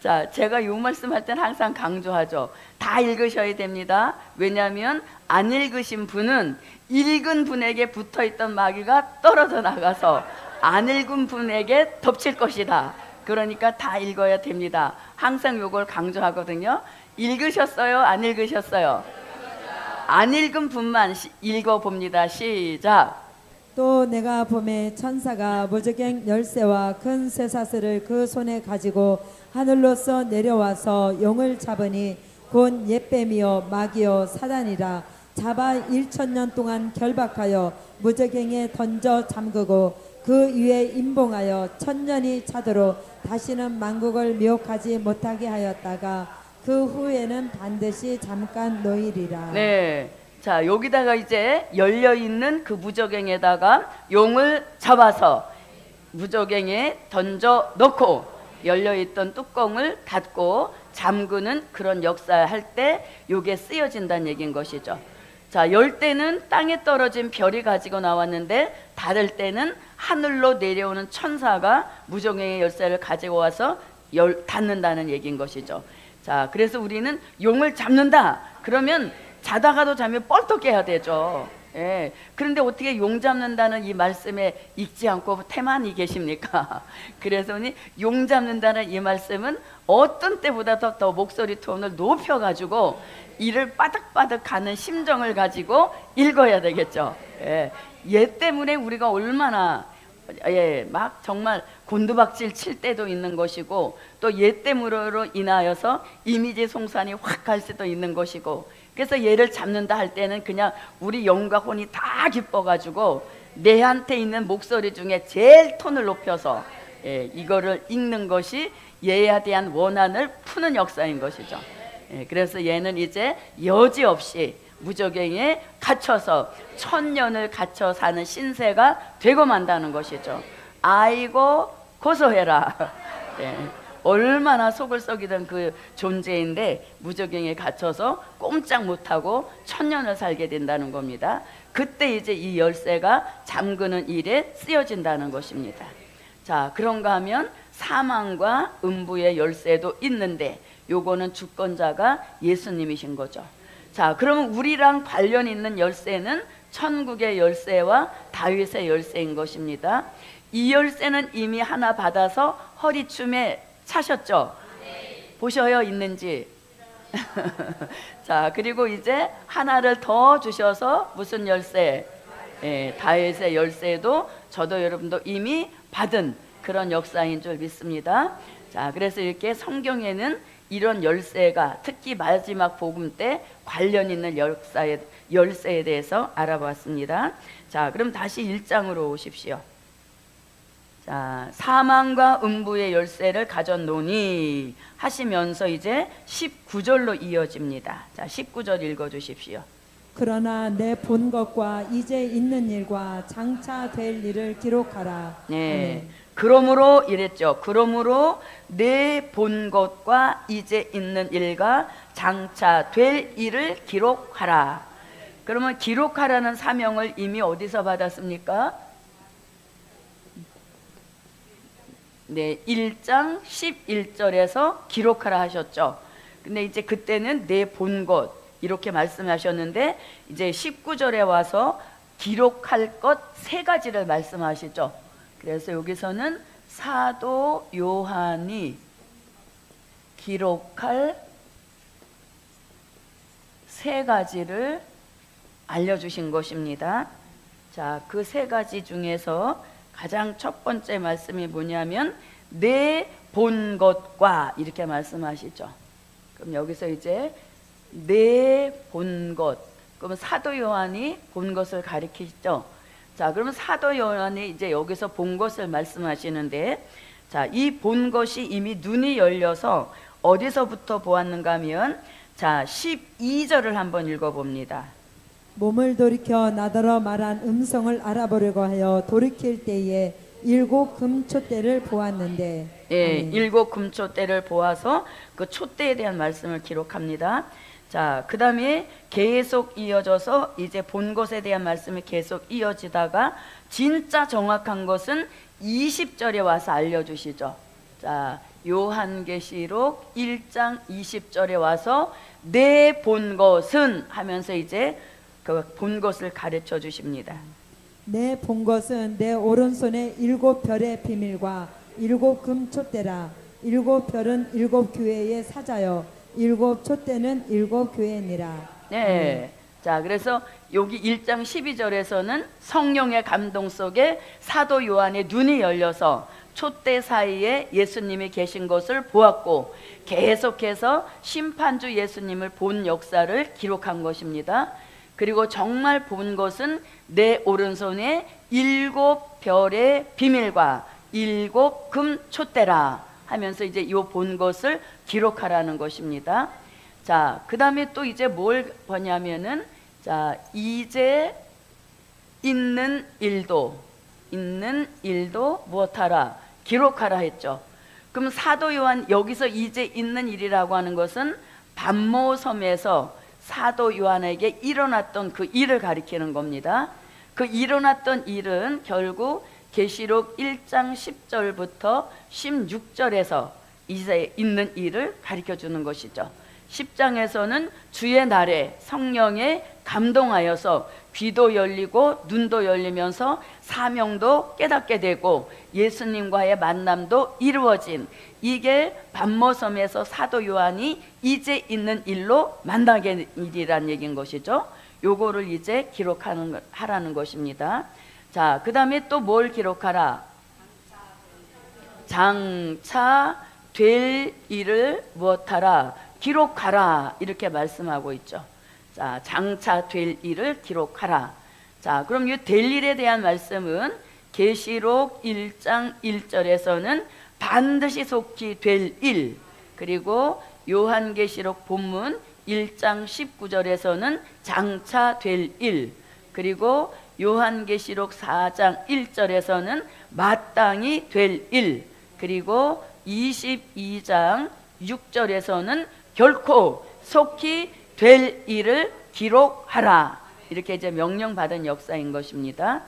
자, 제가 이 말씀할 땐 항상 강조하죠. 다 읽으셔야 됩니다. 왜냐하면 안 읽으신 분은 읽은 분에게 붙어있던 마귀가 떨어져 나가서 안 읽은 분에게 덮칠 것이다. 그러니까 다 읽어야 됩니다. 항상 이걸 강조하거든요. 읽으셨어요? 안 읽으셨어요? 안 읽은 분만 읽어봅니다. 시작. 또 내가 봄에 천사가 무저갱 열쇠와 큰 쇠사슬을 그 손에 가지고 하늘로서 내려와서 용을 잡으니 곧 옛뱀이요 마귀요 사단이라. 잡아 1000년 동안 결박하여 무저갱에 던져 잠그고 그 위에 임봉하여 1000년이 차도록 다시는 만국을 미혹하지 못하게 하였다가 그 후에는 반드시 잠깐 놓이리라. 네. 자, 여기다가 이제 열려있는 그 무저갱에다가 용을 잡아서 무저갱에 던져 넣고 열려있던 뚜껑을 닫고 잠그는 그런 역사할 때 요게 쓰여진다는 얘기인 것이죠. 자, 열 때는 땅에 떨어진 별이 가지고 나왔는데 닫을 때는 하늘로 내려오는 천사가 무저갱의 열쇠를 가지고 와서 닫는다는 얘기인 것이죠. 자, 그래서 우리는 용을 잡는다. 그러면 자다가도 자면 뻘떡 깨야 되죠. 예. 그런데 어떻게 용 잡는다는 이 말씀에 읽지 않고 태만히 계십니까? 그래서 용 잡는다는 이 말씀은 어떤 때보다 더 목소리 톤을 높여가지고 이를 빠득빠득하는 심정을 가지고 읽어야 되겠죠. 예. 얘 때문에 우리가 얼마나 막 정말 곤두박질 칠 때도 있는 것이고 또 얘 때문으로 인하여서 이미지 송산이 확 갈 수도 있는 것이고 그래서 얘를 잡는다 할 때는 그냥 우리 영과 혼이 다 기뻐가지고 내한테 있는 목소리 중에 제일 톤을 높여서 이거를 읽는 것이 얘에 대한 원한을 푸는 역사인 것이죠. 그래서 얘는 이제 여지없이 무적행에 갇혀서 1000년을 갇혀 사는 신세가 되고 만다는 것이죠. 아이고 고소해라. 얼마나 속을 썩이던 그 존재인데 무적행에 갇혀서 꼼짝 못하고 1000년을 살게 된다는 겁니다. 그때 이제 이 열쇠가 잠그는 일에 쓰여진다는 것입니다. 자, 그런가 하면 사망과 음부의 열쇠도 있는데 요거는 주권자가 예수님이신 거죠. 자, 그러면 우리랑 관련 있는 열쇠는 천국의 열쇠와 다윗의 열쇠인 것입니다. 이 열쇠는 이미 하나 받아서 허리춤에 차셨죠? 보셔요, 있는지. 자, 그리고 이제 하나를 더 주셔서 무슨 열쇠? 다윗의 열쇠도 저도 여러분도 이미 받은 그런 역사인 줄 믿습니다. 자, 그래서 이렇게 성경에는 이런 열쇠가 특히 마지막 복음 때 관련 있는 열쇠에 대해서 알아봤습니다. 자, 그럼 다시 1장으로 오십시오. 자, 사망과 음부의 열쇠를 가졌노니 하시면서 이제 19절로 이어집니다. 자, 19절 읽어주십시오. 그러나 내 본 것과 이제 있는 일과 장차 될 일을 기록하라. 네. 그러므로 이랬죠. 그러므로 내 본 것과 이제 있는 일과 장차 될 일을 기록하라. 그러면 기록하라는 사명을 이미 어디서 받았습니까? 네, 1장 11절에서 기록하라 하셨죠. 근데 이제 그때는 내 본 것 이렇게 말씀하셨는데 이제 19절에 와서 기록할 것 세 가지를 말씀하시죠. 그래서 여기서는 사도 요한이 기록할 세 가지를 알려주신 것입니다. 자, 그 세 가지 중에서 가장 첫 번째 말씀이 뭐냐면 내 본 것과 이렇게 말씀하시죠. 그럼 여기서 이제 내 본 것, 그러면 사도 요한이 본 것을 가리키시죠. 자, 그러면 사도 요한이 이제 여기서 본 것을 말씀하시는데, 자, 이 본 것이 이미 눈이 열려서 어디서부터 보았는가 하면, 자, 12절을 한번 읽어봅니다. 몸을 돌이켜 나더러 말한 음성을 알아보려고 하여 돌이킬 때에 7 금촛대를 보았는데, 예, 7 금촛대를 보아서 그 촛대에 대한 말씀을 기록합니다. 자, 그 다음에 계속 이어져서 이제 본 것에 대한 말씀이 계속 이어지다가 진짜 정확한 것은 20절에 와서 알려주시죠. 자, 요한계시록 1장 20절에 와서 내 본 것은 하면서 이제 그 본 것을 가르쳐 주십니다. 내 본 것은 내 오른손에 7 별의 비밀과 7 금촛대라. 7 별은 7 교회의 사자여 7 촛대는 7 교회니라. 네. 자, 그래서 여기 1장 12절에서는 성령의 감동 속에 사도 요한의 눈이 열려서 촛대 사이에 예수님이 계신 것을 보았고 계속해서 심판주 예수님을 본 역사를 기록한 것입니다. 그리고 정말 본 것은 내 오른손에 7 별의 비밀과 7 금 촛대라 하면서 이제 이 본 것을 기록하라는 것입니다. 자, 그 다음에 또 이제 뭘 보냐면은, 자, 이제 있는 일도 무엇하라? 기록하라 했죠. 그럼 사도 요한 여기서 이제 있는 일이라고 하는 것은 반모섬에서 사도 요한에게 일어났던 그 일을 가리키는 겁니다. 그 일어났던 일은 결국 계시록 1장 10절부터 16절에서 이제 있는 일을 가르쳐 주는 것이죠. 10장에서는 주의 날에 성령에 감동하여서 귀도 열리고 눈도 열리면서 사명도 깨닫게 되고 예수님과의 만남도 이루어진, 이게 반모섬에서 사도 요한이 이제 있는 일로 만나게 된 일이란 얘기인 것이죠. 요거를 이제 하라는 것입니다. 자, 그 다음에 또 뭘 기록하라? 장차 될 일을 무엇하라? 기록하라. 이렇게 말씀하고 있죠. 자, 장차 될 일을 기록하라. 자, 그럼 이 될 일에 대한 말씀은 계시록 1장 1절에서는 반드시 속히 될 일, 그리고 요한계시록 본문 1장 19절에서는 장차 될 일, 그리고 요한계시록 4장 1절에서는 마땅히 될 일, 그리고 22장 6절에서는 결코 속히 될 일을 기록하라, 이렇게 이제 명령받은 역사인 것입니다.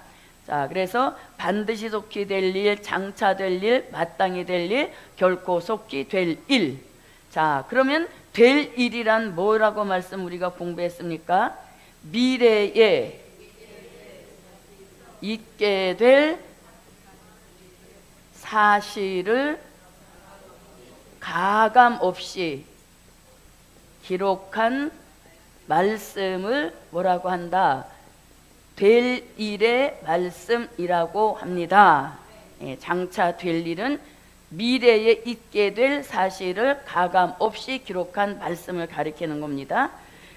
자, 그래서 반드시 속히 될 일, 장차 될 일, 마땅히 될 일, 결코 속히 될 일. 자, 그러면 될 일이란 뭐라고 말씀 우리가 공부했습니까? 미래에 있게 될 사실을 가감 없이 기록한 말씀을 뭐라고 한다? 될 일의 말씀이라고 합니다. 장차 될 일은 미래에 있게 될 사실을 가감 없이 기록한 말씀을 가리키는 겁니다.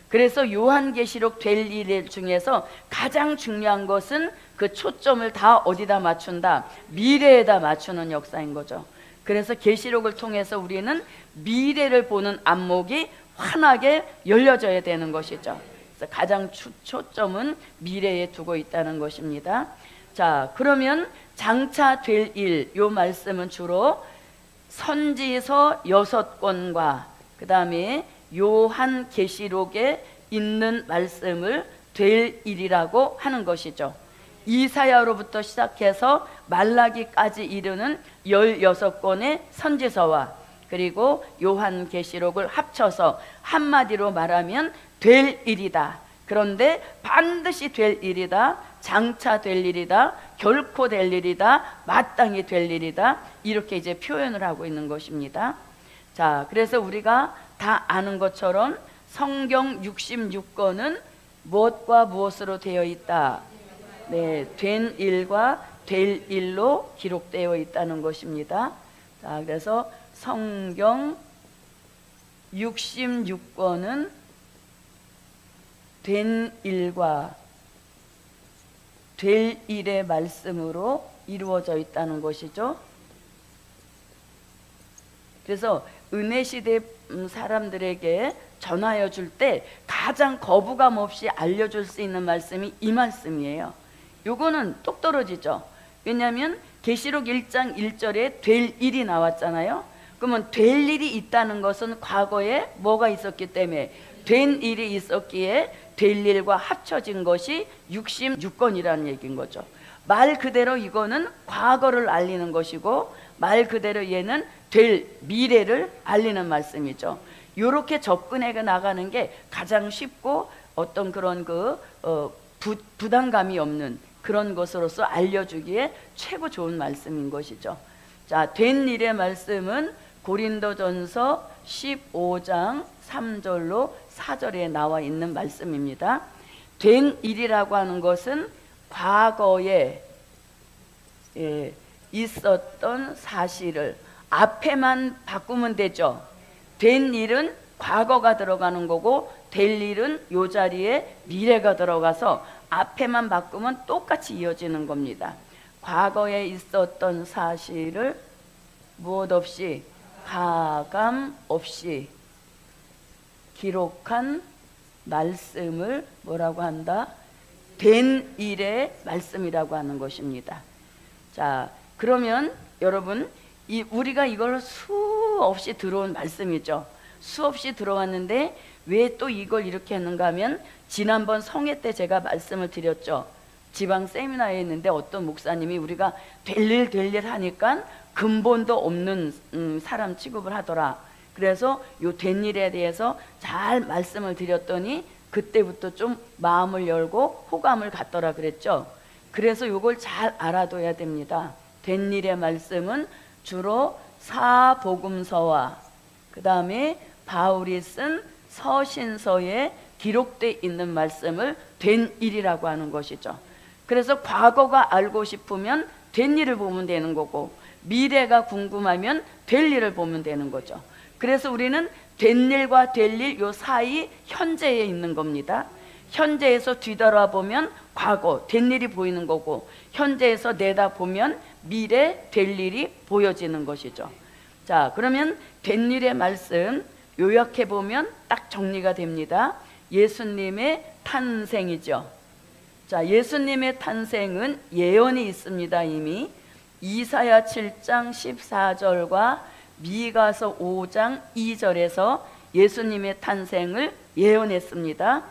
그래서 요한계시록 될 일 중에서 가장 중요한 것은 그 초점을 다 어디다 맞춘다? 미래에다 맞추는 역사인 거죠. 그래서 계시록을 통해서 우리는 미래를 보는 안목이 환하게 열려져야 되는 것이죠. 그래서 가장 초점은 미래에 두고 있다는 것입니다. 자, 그러면 장차 될 일, 요 말씀은 주로 선지서 6권과 그 다음에 요한계시록에 있는 말씀을 될 일이라고 하는 것이죠. 이사야로부터 시작해서 말라기까지 이르는 16권의 선지서와 그리고 요한계시록을 합쳐서 한마디로 말하면 될 일이다. 그런데 반드시 될 일이다, 장차 될 일이다, 결코 될 일이다, 마땅히 될 일이다, 이렇게 이제 표현을 하고 있는 것입니다. 자, 그래서 우리가 다 아는 것처럼 성경 66권은 무엇과 무엇으로 되어 있다? 네, 된 일과 될 일로 기록되어 있다는 것입니다. 자, 그래서 성경 66권은 된 일과 될 일의 말씀으로 이루어져 있다는 것이죠. 그래서 은혜시대 사람들에게 전하여 줄 때 가장 거부감 없이 알려줄 수 있는 말씀이 이 말씀이에요. 요거는 똑 떨어지죠. 왜냐하면 계시록 1장 1절에 될 일이 나왔잖아요. 그러면 될 일이 있다는 것은 과거에 뭐가 있었기 때문에 된 일이 있었기에 될 일과 합쳐진 것이 66권이라는 얘기인 거죠. 말 그대로 이거는 과거를 알리는 것이고 말 그대로 얘는 될 미래를 알리는 말씀이죠. 이렇게 접근해 나가는 게 가장 쉽고 어떤 그런 부담감이 없는 그런 것으로서 알려주기에 최고 좋은 말씀인 것이죠. 자, 된 일의 말씀은 고린도전서 15장 3절로 4절에 나와 있는 말씀입니다. 된 일이라고 하는 것은 과거에 있었던 사실을 앞에만 바꾸면 되죠. 된 일은 과거가 들어가는 거고 될 일은 요 자리에 미래가 들어가서 앞에만 바꾸면 똑같이 이어지는 겁니다. 과거에 있었던 사실을 무엇 없이 가감 없이 기록한 말씀을 뭐라고 한다? 된 일의 말씀이라고 하는 것입니다. 자, 그러면 여러분 우리가 이걸 수없이 들어온 말씀이죠. 수없이 들어왔는데 왜 또 이걸 이렇게 했는가 하면 지난번 성회 때 제가 말씀을 드렸죠. 지방 세미나에 있는데 어떤 목사님이 우리가 될 일 하니까 근본도 없는 사람 취급을 하더라. 그래서 요 된 일에 대해서 잘 말씀을 드렸더니 그때부터 좀 마음을 열고 호감을 갖더라 그랬죠. 그래서 요걸 잘 알아둬야 됩니다. 된 일의 말씀은 주로 사복음서와 그 다음에 바울이 쓴 서신서에 기록되어 있는 말씀을 된 일이라고 하는 것이죠. 그래서 과거가 알고 싶으면 된 일을 보면 되는 거고 미래가 궁금하면 될 일을 보면 되는 거죠. 그래서 우리는 된 일과 될 일 요 사이 현재에 있는 겁니다. 현재에서 뒤돌아보면 과거 된 일이 보이는 거고, 현재에서 내다보면 미래 될 일이 보여지는 것이죠. 자, 그러면 된 일의 말씀 요약해 보면 딱 정리가 됩니다. 예수님의 탄생이죠. 자, 예수님의 탄생은 예언이 있습니다. 이미 이사야 7장 14절과 미가서 5장 2절에서 예수님의 탄생을 예언했습니다.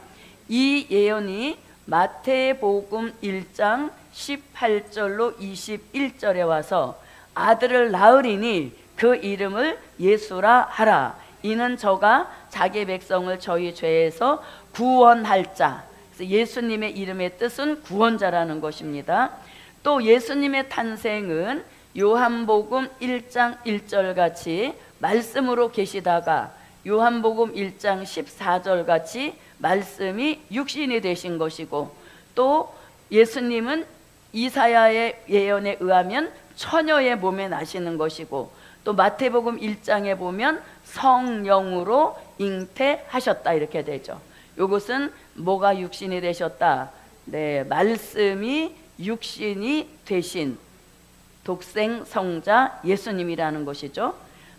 이 예언이 마태복음 1장 18절로 21절에 와서 아들을 낳으리니 그 이름을 예수라 하라. 이는 저가 자기 백성을 저희 죄에서 구원할 자. 그래서 예수님의 이름의 뜻은 구원자라는 것입니다. 또 예수님의 탄생은 요한복음 1장 1절 같이 말씀으로 계시다가 요한복음 1장 14절 같이 말씀이 육신이 되신 것이고, 또 예수님은 이사야의 예언에 의하면 처녀의 몸에 나시는 것이고, 또 마태복음 1장에 보면 성령으로 잉태하셨다 이렇게 되죠. 이것은 뭐가 육신이 되셨다? 네, 말씀이 육신이 되신 독생 성자 예수님이라는 것이죠.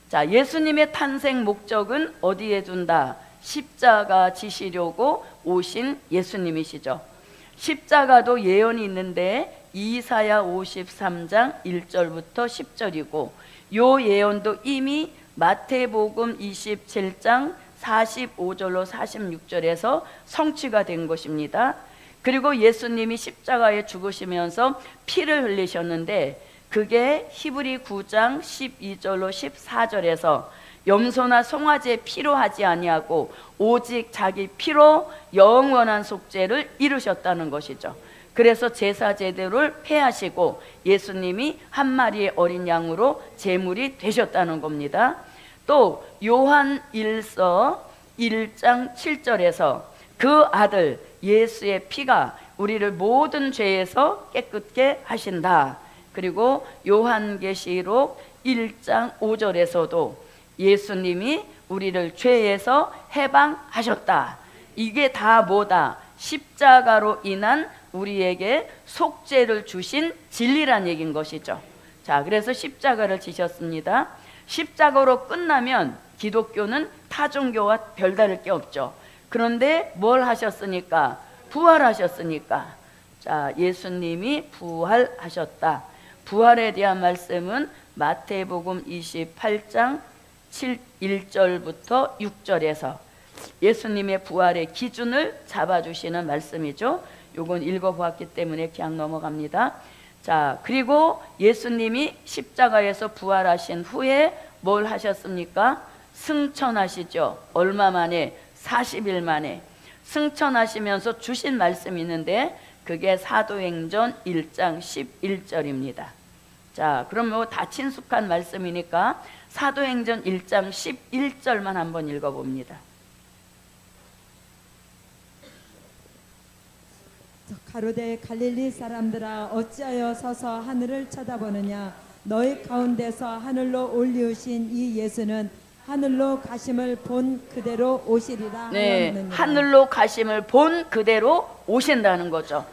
자, 예수님의 탄생 목적은 어디에 둔다? 십자가 지시려고 오신 예수님이시죠. 십자가도 예언이 있는데 이사야 53장 1절부터 10절이고, 요 예언도 이미 마태복음 27장 45절로 46절에서 성취가 된 것입니다. 그리고 예수님이 십자가에 죽으시면서 피를 흘리셨는데, 그게 히브리 9장 12절로 14절에서 염소나 송아지의 피로 하지 아니하고 오직 자기 피로 영원한 속죄를 이루셨다는 것이죠. 그래서 제사 제도를 폐하시고 예수님이 한 마리의 어린 양으로 제물이 되셨다는 겁니다. 또 요한 1서 1장 7절에서 그 아들 예수의 피가 우리를 모든 죄에서 깨끗게 하신다. 그리고 요한계시록 1장 5절에서도 예수님이 우리를 죄에서 해방하셨다. 이게 다 뭐다? 십자가로 인한 우리에게 속죄를 주신 진리란 얘기인 것이죠. 자, 그래서 십자가를 지셨습니다. 십자가로 끝나면 기독교는 타 종교와 별다를 게 없죠. 그런데 뭘 하셨으니까? 부활하셨으니까. 자, 예수님이 부활하셨다. 부활에 대한 말씀은 마태복음 28장 1절부터 6절에서 예수님의 부활의 기준을 잡아주시는 말씀이죠. 요건 읽어보았기 때문에 그냥 넘어갑니다. 자, 그리고 예수님이 십자가에서 부활하신 후에 뭘 하셨습니까? 승천하시죠. 얼마 만에? 40일 만에 승천하시면서 주신 말씀이 있는데 그게 사도행전 1장 11절입니다. 자, 그럼 뭐 다 친숙한 말씀이니까 사도행전 1장 11절만 한번 읽어봅니다. 가로되 갈릴리 사람들아 어찌하여 서서 하늘을 쳐다보느냐? 너희 가운데서 하늘로 올리우신 이 예수는 하늘로 가심을 본 그대로 오시리라. 네, 하늘로 가심을 본 그대로 오신다는 거죠.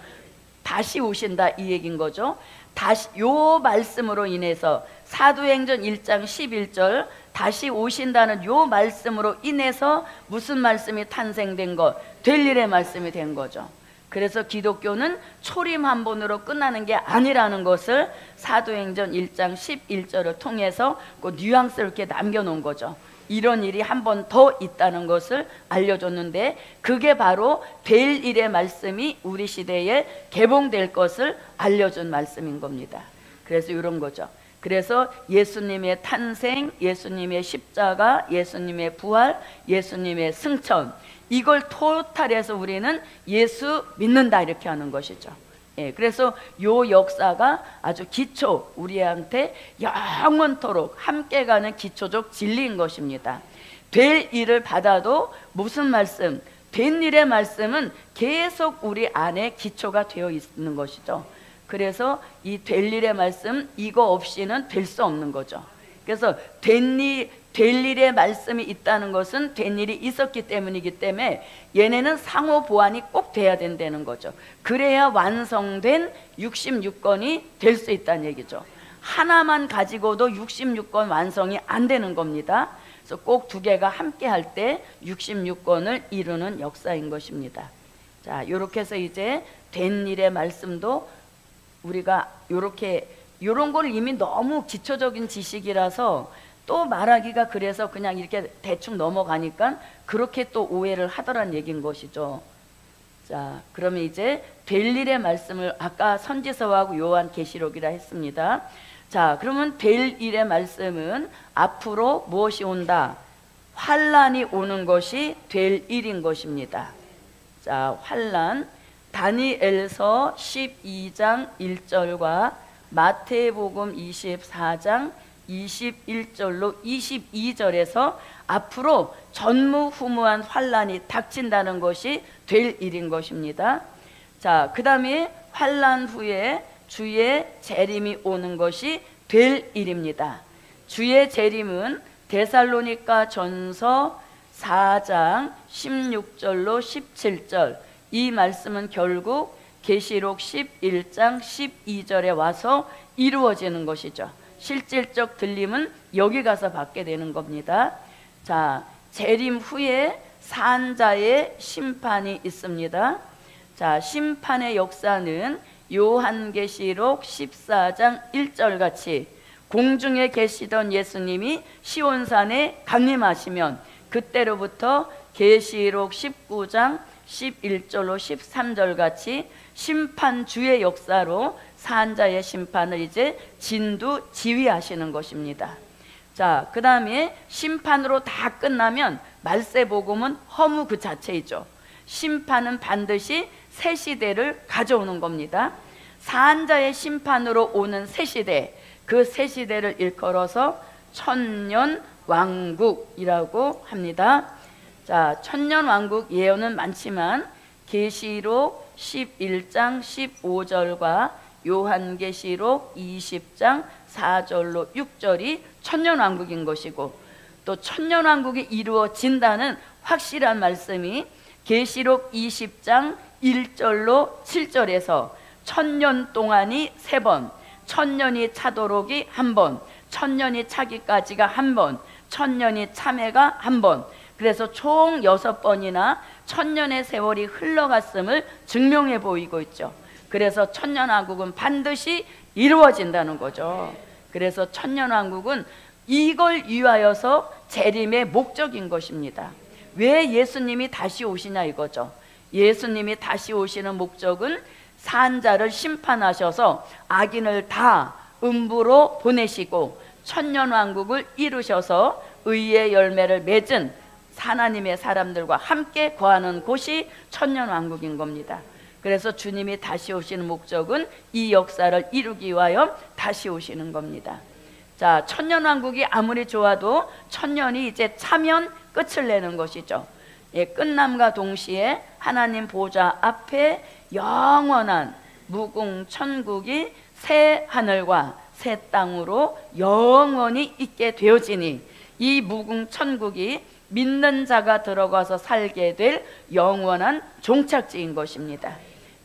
다시 오신다 이 얘기인 거죠. 다시 요 말씀으로 인해서 사도행전 1장 11절 다시 오신다는 요 말씀으로 인해서 무슨 말씀이 탄생된 것? 될 일의 말씀이 된 거죠. 그래서 기독교는 초림 한 번으로 끝나는 게 아니라는 것을 사도행전 1장 11절을 통해서 그 뉘앙스를 이렇게 남겨놓은 거죠. 이런 일이 한 번 더 있다는 것을 알려줬는데 그게 바로 될 일의 말씀이 우리 시대에 개봉될 것을 알려준 말씀인 겁니다. 그래서 이런 거죠. 그래서 예수님의 탄생, 예수님의 십자가, 예수님의 부활, 예수님의 승천, 이걸 토탈해서 우리는 예수 믿는다 이렇게 하는 것이죠. 예, 그래서 요 역사가 아주 기초, 우리한테 영원토록 함께 가는 기초적 진리인 것입니다. 될 일을 받아도 무슨 말씀? 된 일의 말씀은 계속 우리 안에 기초가 되어 있는 것이죠. 그래서 이 될 일의 말씀, 이거 없이는 될 수 없는 거죠. 그래서 된 될 일의 말씀이 있다는 것은 된 일이 있었기 때문이기 때문에 얘네는 상호 보완이 꼭 돼야 된다는 거죠. 그래야 완성된 66권이 될 수 있다는 얘기죠. 하나만 가지고도 66권 완성이 안 되는 겁니다. 그래서 꼭 두 개가 함께 할 때 66권을 이루는 역사인 것입니다. 자, 이렇게 해서 이제 된 일의 말씀도 우리가 요런 걸 이미 너무 기초적인 지식이라서 또 말하기가 그래서 그냥 이렇게 대충 넘어가니까 그렇게 또 오해를 하더란 얘기인 것이죠. 자, 그러면 이제 될 일의 말씀을 아까 선지서하고 요한계시록이라 했습니다. 자, 그러면 될 일의 말씀은 앞으로 무엇이 온다? 환란이 오는 것이 될 일인 것입니다. 자, 환란, 다니엘서 12장 1절과 마태복음 24장 21절로 22절에서 앞으로 전무후무한 환란이 닥친다는 것이 될 일인 것입니다. 자, 그 다음에 환란 후에 주의 재림이 오는 것이 될 일입니다. 주의 재림은 데살로니가 전서 4장 16절로 17절, 이 말씀은 결국 계시록 11장 12절에 와서 이루어지는 것이죠. 실질적 들림은 여기 가서 받게 되는 겁니다. 자, 재림 후에 산자의 심판이 있습니다. 자, 심판의 역사는 요한계시록 14장 1절 같이 공중에 계시던 예수님이 시온산에 강림하시면 그때로부터 계시록 19장 11절로 13절 같이 심판주의 역사로 산자의 심판을 이제 진두지휘하시는 것입니다. 자, 그 다음에 심판으로 다 끝나면 말세복음은 허무 그 자체이죠. 심판은 반드시 새 시대를 가져오는 겁니다. 산자의 심판으로 오는 새 시대, 그 새 시대를 일컬어서 천년왕국이라고 합니다. 자, 천년왕국 예언은 많지만 계시록 11장 15절과 요한계시록 20장 4절로 6절이 천년왕국인 것이고, 또 천년왕국이 이루어진다는 확실한 말씀이 계시록 20장 1절로 7절에서 천년 동안이 3번, 천년이 차도록이 1번, 천년이 차기까지가 1번, 천년이 참회가 1번, 그래서 총 6번이나 천년의 세월이 흘러갔음을 증명해 보이고 있죠. 그래서 천년왕국은 반드시 이루어진다는 거죠. 그래서 천년왕국은 이걸 위하여서 재림의 목적인 것입니다. 왜 예수님이 다시 오시냐 이거죠. 예수님이 다시 오시는 목적은 산자를 심판하셔서 악인을 다 음부로 보내시고 천년왕국을 이루셔서 의의 열매를 맺은 하나님의 사람들과 함께 거하는 곳이 천년왕국인 겁니다. 그래서 주님이 다시 오시는 목적은 이 역사를 이루기 위하여 다시 오시는 겁니다. 자, 천년왕국이 아무리 좋아도 천년이 이제 차면 끝을 내는 것이죠. 예, 끝남과 동시에 하나님 보좌 앞에 영원한 무궁천국이 새 하늘과 새 땅으로 영원히 있게 되어지니 이 무궁천국이 믿는 자가 들어가서 살게 될 영원한 종착지인 것입니다.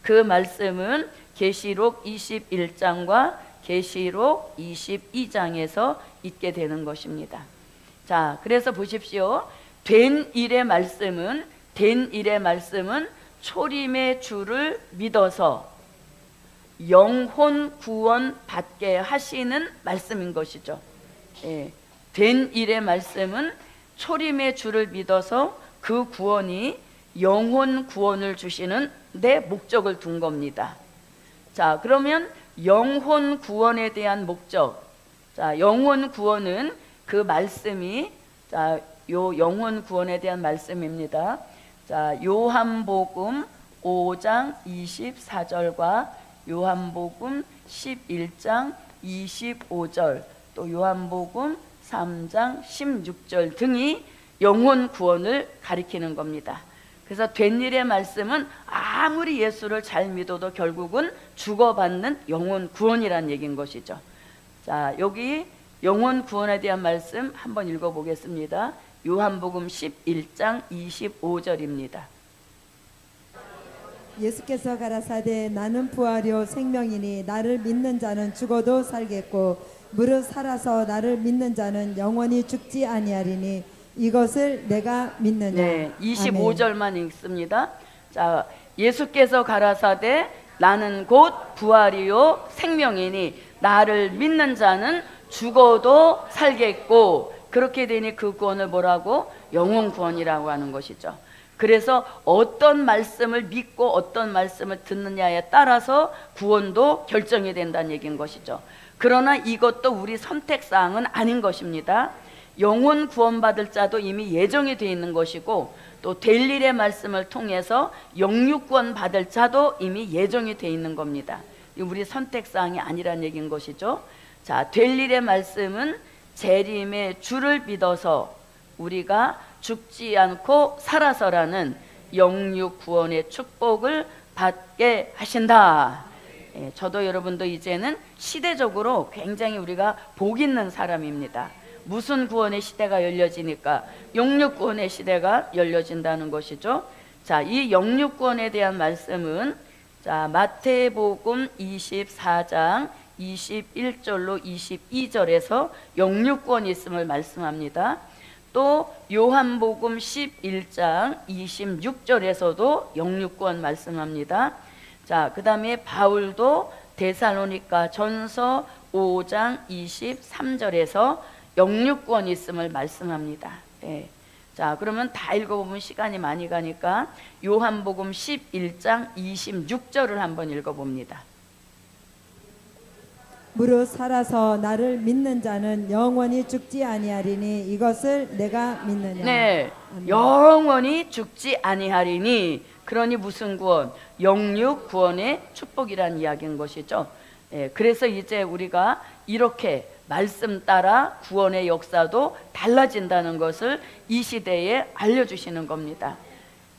그 말씀은 계시록 21장과 계시록 22장에서 있게 되는 것입니다. 자, 그래서 보십시오. 된 일의 말씀은 초림의 주를 믿어서 영혼 구원 받게 하시는 말씀인 것이죠. 예, 된 일의 말씀은 초림의 주를 믿어서 그 구원이 영혼 구원을 주시는 데 목적을 둔 겁니다. 자, 그러면 영혼 구원에 대한 목적, 자, 영혼 구원은 그 말씀이, 자, 요 영혼 구원에 대한 말씀입니다. 자, 요한복음 5장 24절과 요한복음 11장 25절, 또 요한복음 3장 16절 등이 영혼 구원을 가리키는 겁니다. 그래서 된 일의 말씀은 아무리 예수를 잘 믿어도 결국은 죽어받는 영혼 구원이라는 얘기인 것이죠. 자, 여기 영혼 구원에 대한 말씀 한번 읽어보겠습니다. 요한복음 11장 25절입니다. 예수께서 가라사대 나는 부활이요 생명이니 나를 믿는 자는 죽어도 살겠고 무릇 살아서 나를 믿는 자는 영원히 죽지 아니하리니 이것을 내가 믿느냐. 네, 25절만 읽습니다. 자, 예수께서 가라사대 나는 곧 부활이요 생명이니 나를 믿는 자는 죽어도 살겠고, 그렇게 되니 그 구원을 뭐라고? 영혼 구원이라고 하는 것이죠. 그래서 어떤 말씀을 믿고 어떤 말씀을 듣느냐에 따라서 구원도 결정이 된다는 얘기인 것이죠. 그러나 이것도 우리 선택사항은 아닌 것입니다. 영혼 구원받을 자도 이미 예정이 되어 있는 것이고, 또 될 일의 말씀을 통해서 영육구원 받을 자도 이미 예정이 되어 있는 겁니다. 우리 선택사항이 아니란 얘기인 것이죠. 자, 될 일의 말씀은 재림의 주를 믿어서 우리가 죽지 않고 살아서라는 영육구원의 축복을 받게 하신다. 예, 저도 여러분도 이제는 시대적으로 굉장히 우리가 복 있는 사람입니다. 무슨 구원의 시대가 열려지니까 영육구원의 시대가 열려진다는 것이죠. 자, 이 영육구원에 대한 말씀은 자, 마태복음 24장 21절로 22절에서 영육구원이 있음을 말씀합니다. 또 요한복음 11장 26절에서도 영육구원 말씀합니다. 자, 그 다음에 바울도 데살로니가 전서 5장 23절에서 영육구원이 있음을 말씀합니다. 네. 자, 그러면 다 읽어보면 시간이 많이 가니까 요한복음 11장 26절을 한번 읽어봅니다. 무릇 살아서 나를 믿는 자는 영원히 죽지 아니하리니 이것을 내가 믿느냐. 네, 아멘. 영원히 죽지 아니하리니. 그러니 무슨 구원? 영육 구원의 축복이라는 이야기인 것이죠. 예, 그래서 이제 우리가 이렇게 말씀 따라 구원의 역사도 달라진다는 것을 이 시대에 알려주시는 겁니다.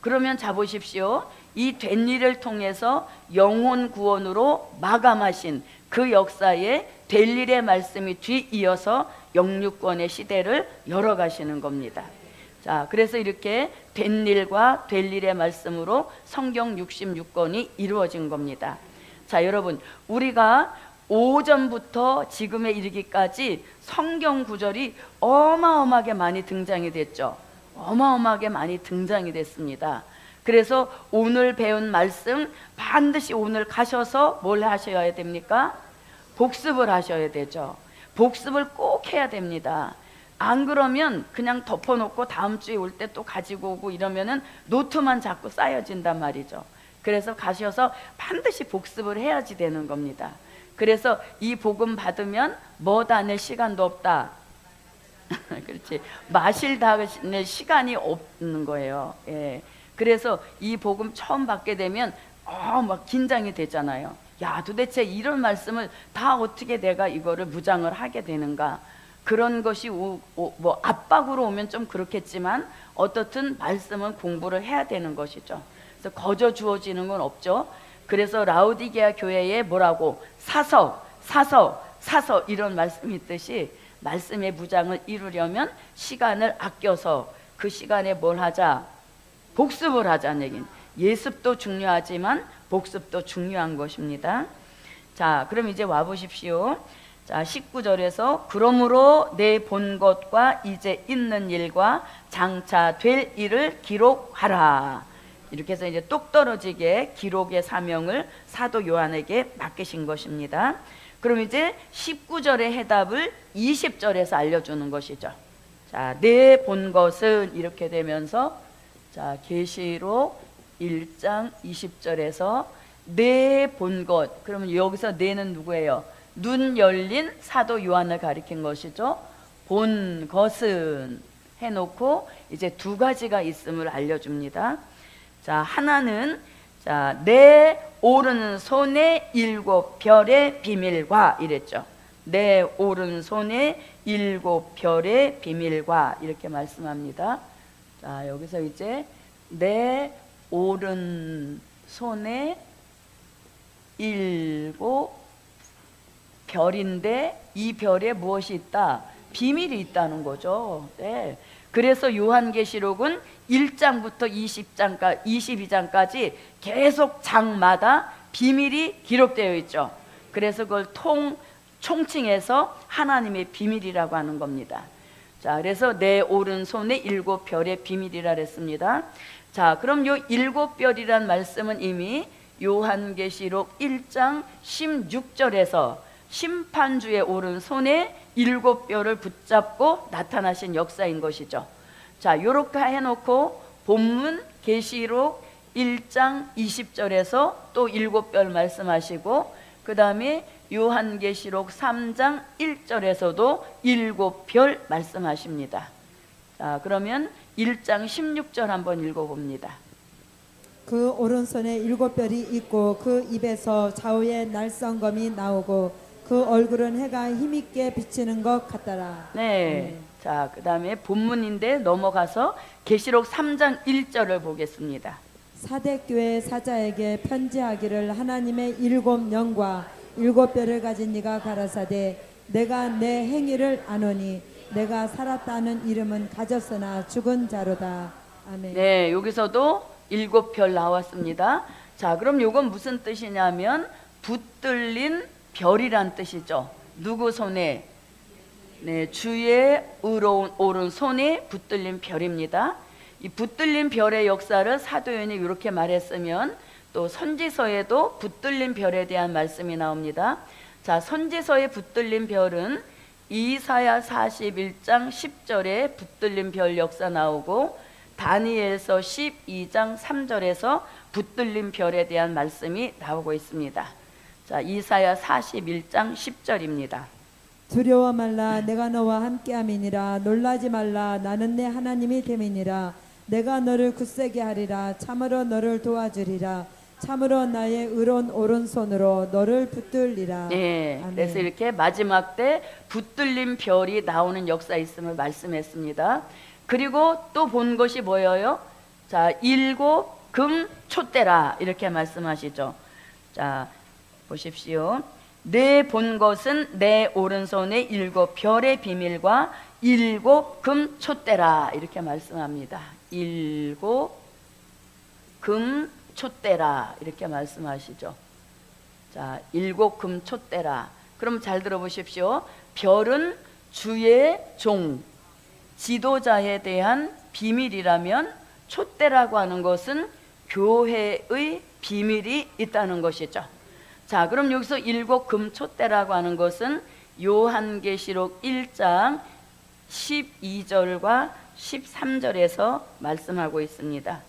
그러면 자 보십시오. 이 된 일을 통해서 영혼 구원으로 마감하신 그 역사에 될 일의 말씀이 뒤이어서 영육구원의 시대를 열어가시는 겁니다. 자, 그래서 이렇게 된 일과 될 일의 말씀으로 성경 66권이 이루어진 겁니다. 자, 여러분, 우리가 오전부터 지금에 이르기까지 성경 구절이 어마어마하게 많이 등장이 됐죠. 어마어마하게 많이 등장이 됐습니다. 그래서 오늘 배운 말씀 반드시 오늘 가셔서 뭘 하셔야 됩니까? 복습을 하셔야 되죠. 복습을 꼭 해야 됩니다. 안 그러면 그냥 덮어놓고 다음 주에 올 때 또 가지고 오고 이러면은 노트만 자꾸 쌓여진단 말이죠. 그래서 가셔서 반드시 복습을 해야지 되는 겁니다. 그래서 이 복음 받으면 뭐 다낼 시간도 없다. 그렇지. 마실 다낼 시간이 없는 거예요. 예. 그래서 이 복음 처음 받게 되면 막 긴장이 되잖아요. 야, 도대체 이런 말씀을 다 어떻게 내가 이거를 무장을 하게 되는가. 그런 것이 뭐 압박으로 오면 좀 그렇겠지만 어떻든 말씀은 공부를 해야 되는 것이죠. 그래서 거저 주어지는 건 없죠. 그래서 라오디게아 교회에 뭐라고 사서 이런 말씀이 있듯이 말씀의 무장을 이루려면 시간을 아껴서 그 시간에 뭘 하자? 복습을 하자는 얘기는 예습도 중요하지만 복습도 중요한 것입니다. 자, 그럼 이제 와 보십시오. 자, 19절에서 그러므로 내 본 것과 이제 있는 일과 장차 될 일을 기록하라. 이렇게 해서 이제 똑 떨어지게 기록의 사명을 사도 요한에게 맡기신 것입니다. 그럼 이제 19절의 해답을 20절에서 알려주는 것이죠. 자, 내 본 것은 이렇게 되면서 자, 계시록 1장 20절에서 내 본 것. 그러면 여기서 내는 누구예요? 눈 열린 사도 요한을 가리킨 것이죠. 본 것은 해놓고 이제 두 가지가 있음을 알려줍니다. 자, 하나는 자, 내 오른손의 7별의 비밀과 이랬죠. 내 오른손의 7별의 비밀과 이렇게 말씀합니다. 자, 여기서 이제 내 오른손의 7 별인데 이 별에 무엇이 있다? 비밀이 있다는 거죠. 네. 그래서 요한계시록은 1장부터 22장까지 계속 장마다 비밀이 기록되어 있죠. 그래서 그걸 총칭해서 하나님의 비밀이라고 하는 겁니다. 자, 그래서 내 오른손에 7별의 비밀이라 그랬습니다. 자, 그럼 요 7별이란 말씀은 이미 요한계시록 1장 16절에서 심판주의 오른손에 7별을 붙잡고 나타나신 역사인 것이죠. 자, 요렇게 해놓고 본문 계시록 1장 20절에서 또 7별 말씀하시고, 그 다음에 요한계시록 3장 1절에서도 7별 말씀하십니다. 자, 그러면 1장 16절 한번 읽어봅니다. 그 오른손에 7별이 있고 그 입에서 좌우에 날성검이 나오고 그 얼굴은 해가 힘있게 비치는 것 같더라. 네. 자, 그 다음에 본문인데 넘어가서 계시록 3장 1절을 보겠습니다. 사대교회 사자에게 편지하기를 하나님의 7영과 7별을 가진 네가 가라사대 내가 내 행위를 아노니 내가 살았다는 이름은 가졌으나 죽은 자로다. 아멘. 네, 여기서도 7별 나왔습니다. 자, 그럼 요건 무슨 뜻이냐면 붙들린 별이란 뜻이죠. 누구 손에? 네, 주의 의로운 오른손에 붙들린 별입니다. 이 붙들린 별의 역사를 사도 요한이 이렇게 말했으면 또 선지서에도 붙들린 별에 대한 말씀이 나옵니다. 자, 선지서에 붙들린 별은 이사야 41장 10절에 붙들린 별 역사 나오고, 다니엘서 12장 3절에서 붙들린 별에 대한 말씀이 나오고 있습니다. 자, 이사야 41장 10절입니다. 두려워 말라 내가 너와 함께함이니라. 놀라지 말라 나는 내 하나님이 됨이니라. 내가 너를 굳세게 하리라. 참으로 너를 도와주리라. 참으로 나의 의로운 오른손으로 너를 붙들리라. 네, 아멘. 그래서 이렇게 마지막 때 붙들린 별이 나오는 역사 있음을 말씀했습니다. 그리고 또 본 것이 뭐예요? 자, 7금 촛대라 이렇게 말씀하시죠. 자, 보십시오. 내 본 것은 내 오른손에 7별의 비밀과 7금 촛대라 이렇게 말씀합니다. 7금 촛대라 이렇게 말씀하시죠. 자, 7금 촛대라. 그럼 잘 들어보십시오. 별은 주의 종, 지도자에 대한 비밀이라면 촛대라고 하는 것은 교회의 비밀이 있다는 것이죠. 자, 그럼 여기서 7금 촛대라고 하는 것은 요한계시록 1장 12절과 13절에서 말씀하고 있습니다.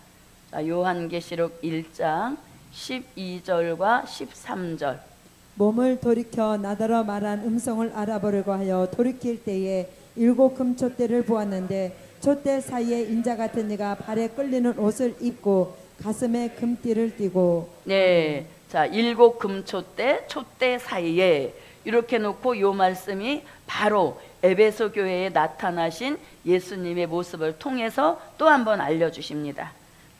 자, 요한계시록 1장 12절과 13절. 몸을 돌이켜 나더러 말한 음성을 알아보려고 하여 돌이킬 때에 7금 촛대를 보았는데 촛대 사이에 인자 같은 이가 발에 끌리는 옷을 입고 가슴에 금띠를 띠고. 네, 자, 7금 촛대 사이에 이렇게 놓고 요 말씀이 바로 에베소 교회에 나타나신 예수님의 모습을 통해서 또 한번 알려주십니다.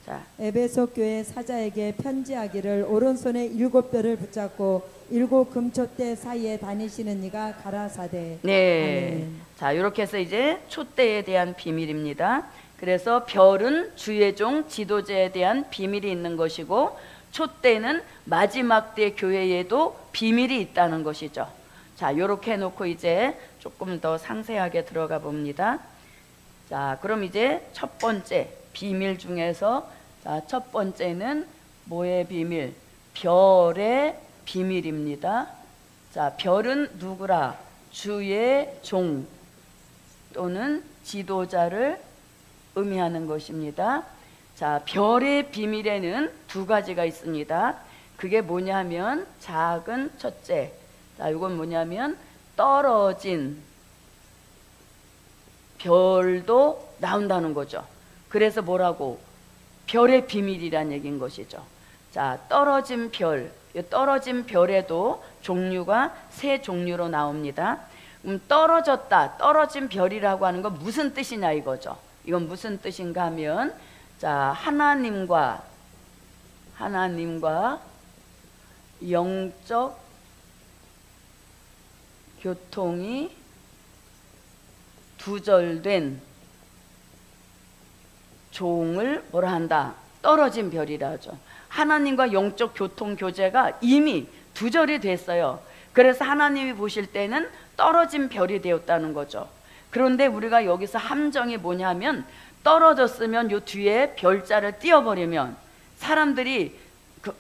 자, 에베소 교회 사자에게 편지하기를 오른손에 7별을 붙잡고 7금 촛대 사이에 다니시는 이가 가라사대. 네. 아멘. 자, 이렇게 해서 이제 촛대에 대한 비밀입니다. 그래서 별은 주의 종 지도자에 대한 비밀이 있는 것이고, 촛대는 마지막 때 교회에도 비밀이 있다는 것이죠. 자, 이렇게 해놓고 이제 조금 더 상세하게 들어가 봅니다. 자, 그럼 이제 첫 번째 비밀 중에서, 자, 첫 번째는 뭐의 비밀? 별의 비밀입니다. 자, 별은 누구라? 주의 종 또는 지도자를 의미하는 것입니다. 자, 별의 비밀에는 두 가지가 있습니다. 그게 뭐냐면 작은 첫째. 자, 이건 뭐냐면 떨어진 별도 나온다는 거죠. 그래서 뭐라고? 별의 비밀이란 얘기인 것이죠. 자, 떨어진 별. 이 떨어진 별에도 종류가 세 종류로 나옵니다. 떨어졌다, 떨어진 별이라고 하는 건 무슨 뜻이냐 이거죠. 이건 무슨 뜻인가 하면, 자, 하나님과 영적 교통이 두절된 종을 뭐라 한다? 떨어진 별이라 하죠. 하나님과 영적 교통 교제가 이미 두절이 됐어요. 그래서 하나님이 보실 때는 떨어진 별이 되었다는 거죠. 그런데 우리가 여기서 함정이 뭐냐면, 떨어졌으면 요 뒤에 별자를 띄워버리면 사람들이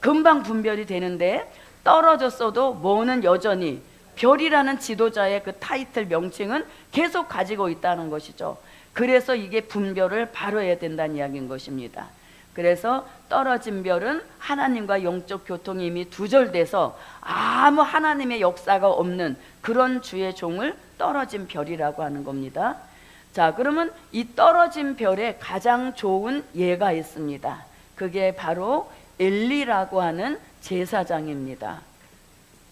금방 분별이 되는데, 떨어졌어도 뭐는 여전히 별이라는 지도자의 그 타이틀 명칭은 계속 가지고 있다는 것이죠. 그래서 이게 분별을 바로 해야 된다는 이야기인 것입니다. 그래서 떨어진 별은 하나님과 영적 교통이 이미 두절돼서 아무 하나님의 역사가 없는 그런 주의 종을 떨어진 별이라고 하는 겁니다. 자, 그러면 이 떨어진 별에 가장 좋은 예가 있습니다. 그게 바로 엘리라고 하는 제사장입니다.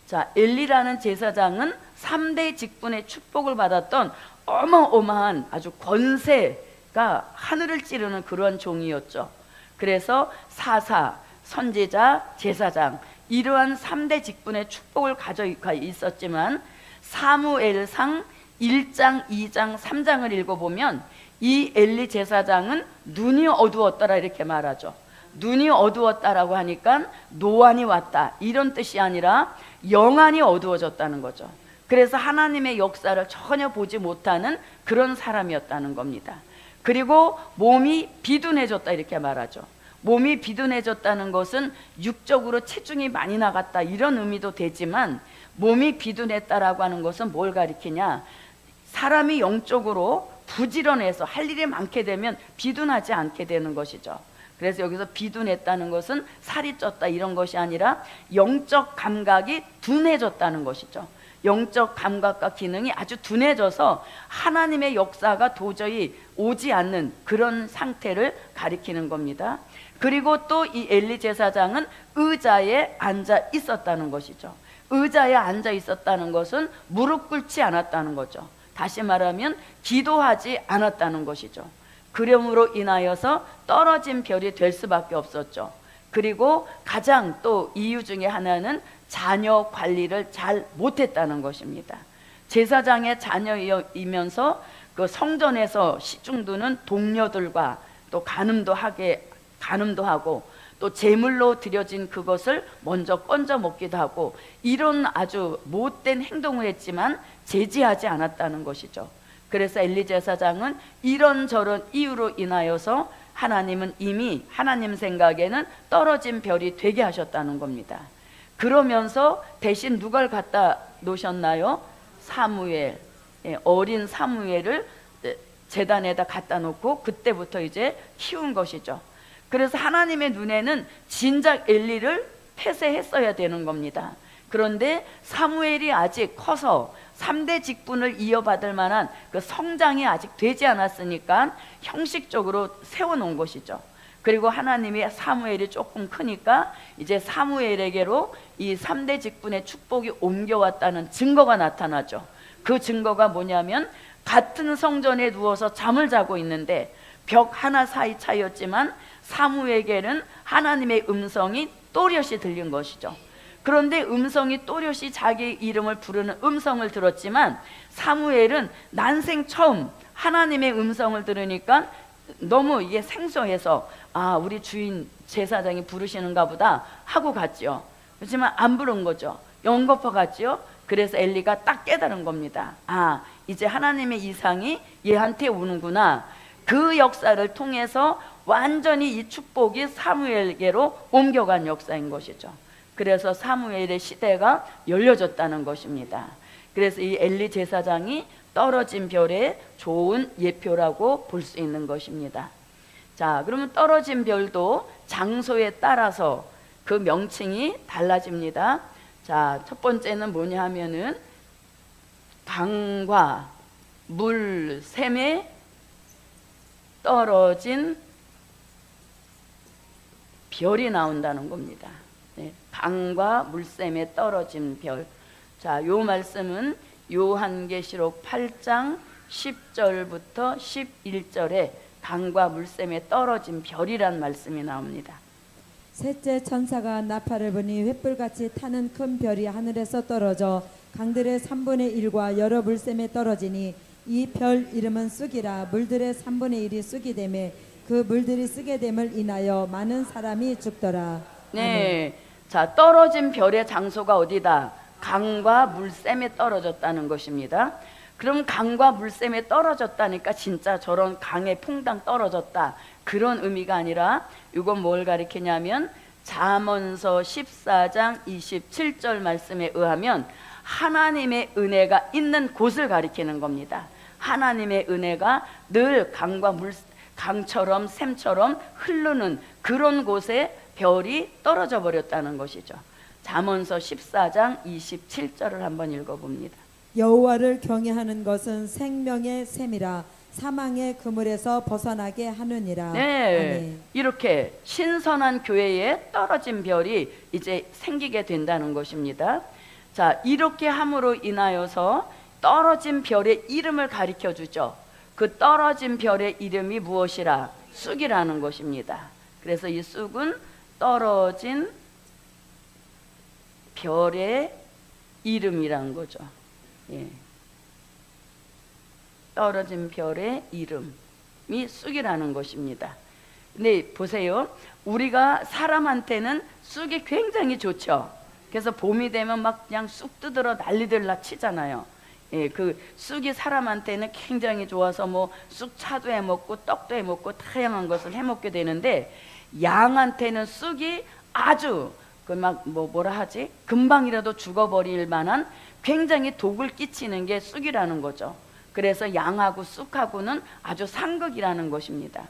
자, 엘리라는 제사장은 3대 직분의 축복을 받았던 어마어마한 아주 권세가 하늘을 찌르는 그런 종이었죠. 그래서 사사, 선지자, 제사장, 이러한 3대 직분의 축복을 가지고 있었지만, 사무엘상 1장, 2장, 3장을 읽어보면 이 엘리 제사장은 눈이 어두웠더라 이렇게 말하죠. 눈이 어두웠다라고 하니까 노안이 왔다 이런 뜻이 아니라 영안이 어두워졌다는 거죠. 그래서 하나님의 역사를 전혀 보지 못하는 그런 사람이었다는 겁니다. 그리고 몸이 비둔해졌다 이렇게 말하죠. 몸이 비둔해졌다는 것은 육적으로 체중이 많이 나갔다 이런 의미도 되지만, 몸이 비둔했다라고 하는 것은 뭘 가리키냐, 사람이 영적으로 부지런해서 할 일이 많게 되면 비둔하지 않게 되는 것이죠. 그래서 여기서 비둔했다는 것은 살이 쪘다 이런 것이 아니라 영적 감각이 둔해졌다는 것이죠. 영적 감각과 기능이 아주 둔해져서 하나님의 역사가 도저히 오지 않는 그런 상태를 가리키는 겁니다. 그리고 또 이 엘리 제사장은 의자에 앉아 있었다는 것이죠. 의자에 앉아 있었다는 것은 무릎 꿇지 않았다는 거죠. 다시 말하면 기도하지 않았다는 것이죠. 그러므로 인하여서 떨어진 별이 될 수밖에 없었죠. 그리고 가장 또 이유 중에 하나는 자녀 관리를 잘 못했다는 것입니다. 제사장의 자녀이면서 그 성전에서 시중두는 동료들과 또 간음도 하고 또 제물로 드려진 그것을 먼저 건져 먹기도 하고, 이런 아주 못된 행동을 했지만 제지하지 않았다는 것이죠. 그래서 엘리 제사장은 이런저런 이유로 인하여서 하나님은 이미 하나님 생각에는 떨어진 별이 되게 하셨다는 겁니다. 그러면서 대신 누굴 갖다 놓으셨나요? 사무엘, 어린 사무엘을 제단에다 갖다 놓고 그때부터 이제 키운 것이죠. 그래서 하나님의 눈에는 진작 엘리를 폐쇄했어야 되는 겁니다. 그런데 사무엘이 아직 커서 3대 직분을 이어받을 만한 그 성장이 아직 되지 않았으니까 형식적으로 세워놓은 것이죠. 그리고 하나님이 사무엘이 조금 크니까 이제 사무엘에게로 이 3대 직분의 축복이 옮겨왔다는 증거가 나타나죠. 그 증거가 뭐냐면, 같은 성전에 누워서 잠을 자고 있는데 벽 하나 사이 차이였지만 사무엘에게는 하나님의 음성이 또렷이 들린 것이죠. 그런데 음성이 또렷이 자기 이름을 부르는 음성을 들었지만, 사무엘은 난생 처음 하나님의 음성을 들으니까 너무 이게 생소해서 아, 우리 주인 제사장이 부르시는가 보다 하고 갔죠. 그렇지만 안 부른 거죠. 연거푸 갔죠. 그래서 엘리가 딱 깨달은 겁니다. 아, 이제 하나님의 이상이 얘한테 오는구나. 그 역사를 통해서 완전히 이 축복이 사무엘에게로 옮겨간 역사인 것이죠. 그래서 사무엘의 시대가 열려졌다는 것입니다. 그래서 이 엘리 제사장이 떨어진 별의 좋은 예표라고 볼 수 있는 것입니다. 자, 그러면 떨어진 별도 장소에 따라서 그 명칭이 달라집니다. 자, 첫 번째는 뭐냐 하면은 강과 물 샘에 떨어진 별이 나온다는 겁니다. 네, 강과 물샘에 떨어진 별. 자, 요 말씀은 요한계시록 8장 10절부터 11절에 강과 물샘에 떨어진 별이란 말씀이 나옵니다. 셋째 천사가 나팔을 부니 횃불같이 타는 큰 별이 하늘에서 떨어져 강들의 3분의 1과 여러 물샘에 떨어지니 이 별 이름은 쑥이라. 물들의 3분의 1이 쑥이 되매 그 물들이 쓰게 됨을 인하여 많은 사람이 죽더라. 네. 자, 떨어진 별의 장소가 어디다? 강과 물샘에 떨어졌다는 것입니다. 그럼 강과 물샘에 떨어졌다니까 진짜 저런 강에 퐁당 떨어졌다, 그런 의미가 아니라 이건 뭘 가리키냐면 잠언서 14장 27절 말씀에 의하면 하나님의 은혜가 있는 곳을 가리키는 겁니다. 하나님의 은혜가 늘 강처럼 샘처럼 흐르는 그런 곳에 별이 떨어져 버렸다는 것이죠. 잠언서 14장 27절을 한번 읽어봅니다. 여호와를 경외하는 것은 생명의 샘이라. 사망의 그물에서 벗어나게 하느니라. 네, 아멘. 이렇게 신선한 교회에 떨어진 별이 이제 생기게 된다는 것입니다. 자, 이렇게 함으로 인하여서 떨어진 별의 이름을 가리켜 주죠. 그 떨어진 별의 이름이 무엇이라? 쑥이라는 것입니다. 그래서 이 쑥은 떨어진 별의 이름이란 거죠. 예. 떨어진 별의 이름이 쑥이라는 것입니다. 근데 보세요, 우리가 사람한테는 쑥이 굉장히 좋죠. 그래서 봄이 되면 막 그냥 쑥 뜯으러 난리들나 치잖아요. 예, 그 쑥이 사람한테는 굉장히 좋아서 뭐 쑥차도 해 먹고 떡도 해 먹고 다양한 것을 해 먹게 되는데, 양한테는 쑥이 아주 그 막 뭐라 하지? 금방이라도 죽어버릴 만한 굉장히 독을 끼치는 게 쑥이라는 거죠. 그래서 양하고 쑥하고는 아주 상극이라는 것입니다.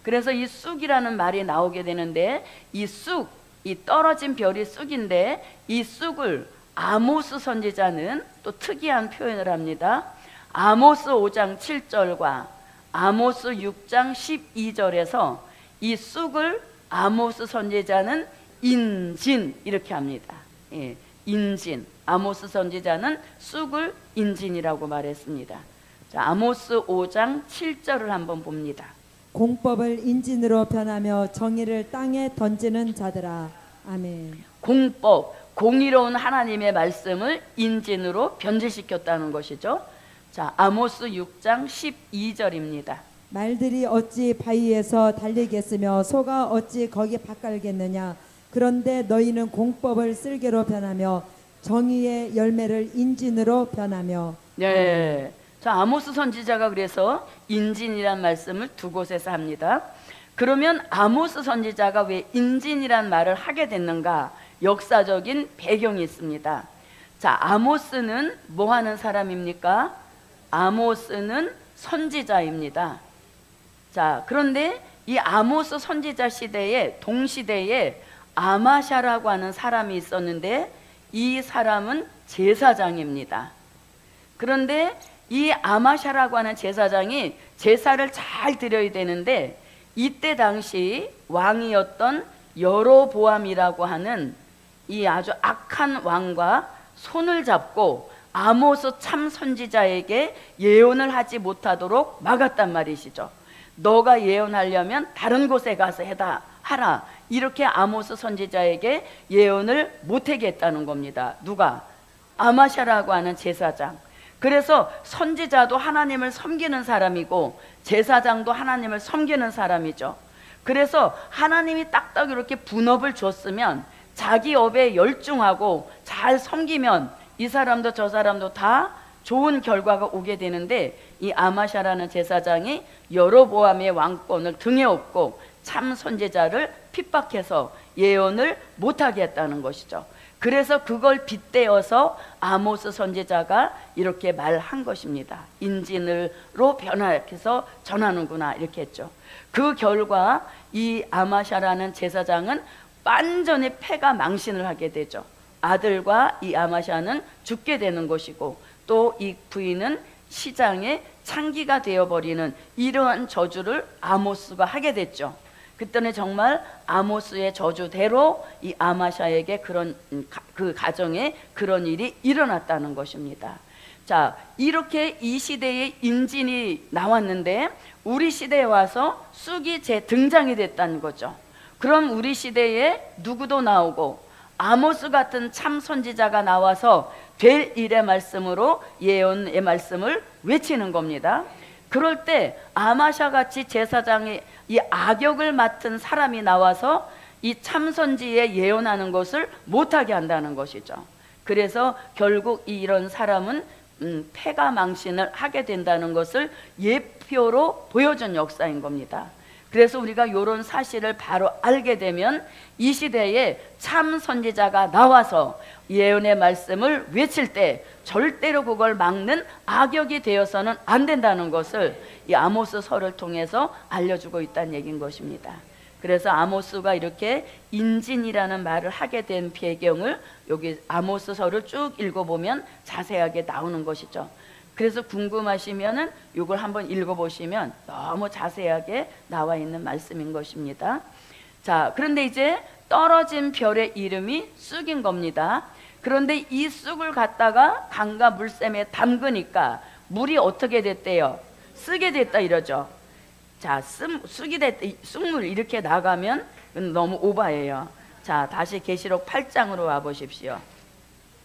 그래서 이 쑥이라는 말이 나오게 되는데, 이 쑥, 이 떨어진 별이 쑥인데, 이 쑥을 아모스 선지자는 또 특이한 표현을 합니다. 아모스 5장 7절과 아모스 6장 12절에서 이 쑥을 아모스 선지자는 인진 이렇게 합니다. 예, 인진. 아모스 선지자는 쑥을 인진이라고 말했습니다. 자, 아모스 5장 7절을 한번 봅니다. 공법을 인진으로 변하며 정의를 땅에 던지는 자들아. 아멘. 공법, 공의로운 하나님의 말씀을 인진으로 변질시켰다는 것이죠. 자, 아모스 6장 12절입니다. 말들이 어찌 바위에서 달리겠으며 소가 어찌 거기 밭갈겠느냐. 그런데 너희는 공법을 쓸개로 변하며 정의의 열매를 인진으로 변하며. 네. 자, 아모스 선지자가 그래서 인진이란 말씀을 두 곳에서 합니다. 그러면 아모스 선지자가 왜 인진이란 말을 하게 됐는가? 역사적인 배경이 있습니다. 자, 아모스는 뭐 하는 사람입니까? 아모스는 선지자입니다. 자, 그런데 이 아모스 선지자 시대에 동시대에 아마샤라고 하는 사람이 있었는데, 이 사람은 제사장입니다. 그런데 이 아마샤라고 하는 제사장이 제사를 잘 드려야 되는데, 이때 당시 왕이었던 여로보암이라고 하는 이 아주 악한 왕과 손을 잡고 아모스 참 선지자에게 예언을 하지 못하도록 막았단 말이시죠. 너가 예언하려면 다른 곳에 가서 하라, 이렇게 아모스 선지자에게 예언을 못하게 했다는 겁니다. 누가? 아마샤라고 하는 제사장. 그래서 선지자도 하나님을 섬기는 사람이고 제사장도 하나님을 섬기는 사람이죠. 그래서 하나님이 딱딱 이렇게 분업을 줬으면 자기 업에 열중하고 잘 섬기면 이 사람도 저 사람도 다 좋은 결과가 오게 되는데, 이 아마샤라는 제사장이 여로보암의 왕권을 등에 업고 참 선지자를 핍박해서 예언을 못하게 했다는 것이죠. 그래서 그걸 빗대어서 아모스 선지자가 이렇게 말한 것입니다. 인진으로 변화해서 전하는구나, 이렇게 했죠. 그 결과 이 아마샤라는 제사장은 완전히 패가 망신을 하게 되죠. 아들과 이 아마샤는 죽게 되는 것이고, 또 이 부인은 시장의 창기가 되어버리는 이러한 저주를 아모스가 하게 됐죠. 그때는 정말 아모스의 저주대로 이 아마샤에게 그 가정에 그런 일이 일어났다는 것입니다. 자, 이렇게 이 시대에 인진이 나왔는데 우리 시대에 와서 쑥이 재등장이 됐다는 거죠. 그럼 우리 시대에 누구도 나오고 아모스 같은 참 선지자가 나와서 될 일의 말씀으로 예언의 말씀을 외치는 겁니다. 그럴 때 아마샤 같이 제사장이 이 악역을 맡은 사람이 나와서 이 참선지에 예언하는 것을 못하게 한다는 것이죠. 그래서 결국 이런 사람은 패가 망신을 하게 된다는 것을 예표로 보여준 역사인 겁니다. 그래서 우리가 이런 사실을 바로 알게 되면 이 시대에 참 선지자가 나와서 예언의 말씀을 외칠 때 절대로 그걸 막는 악역이 되어서는 안 된다는 것을 이 아모스서를 통해서 알려주고 있다는 얘기인 것입니다. 그래서 아모스가 이렇게 인진이라는 말을 하게 된 배경을 여기 아모스서를 쭉 읽어보면 자세하게 나오는 것이죠. 그래서 궁금하시면은 이걸 한번 읽어보시면 너무 자세하게 나와 있는 말씀인 것입니다. 자, 그런데 이제 떨어진 별의 이름이 쑥인 겁니다. 그런데 이 쑥을 갖다가 강과 물샘에 담그니까 물이 어떻게 됐대요? 쓰게 됐다 이러죠. 자, 쑥이 됐다, 쑥물 이렇게 나가면 너무 오바예요. 자, 다시 계시록 8장으로 와 보십시오.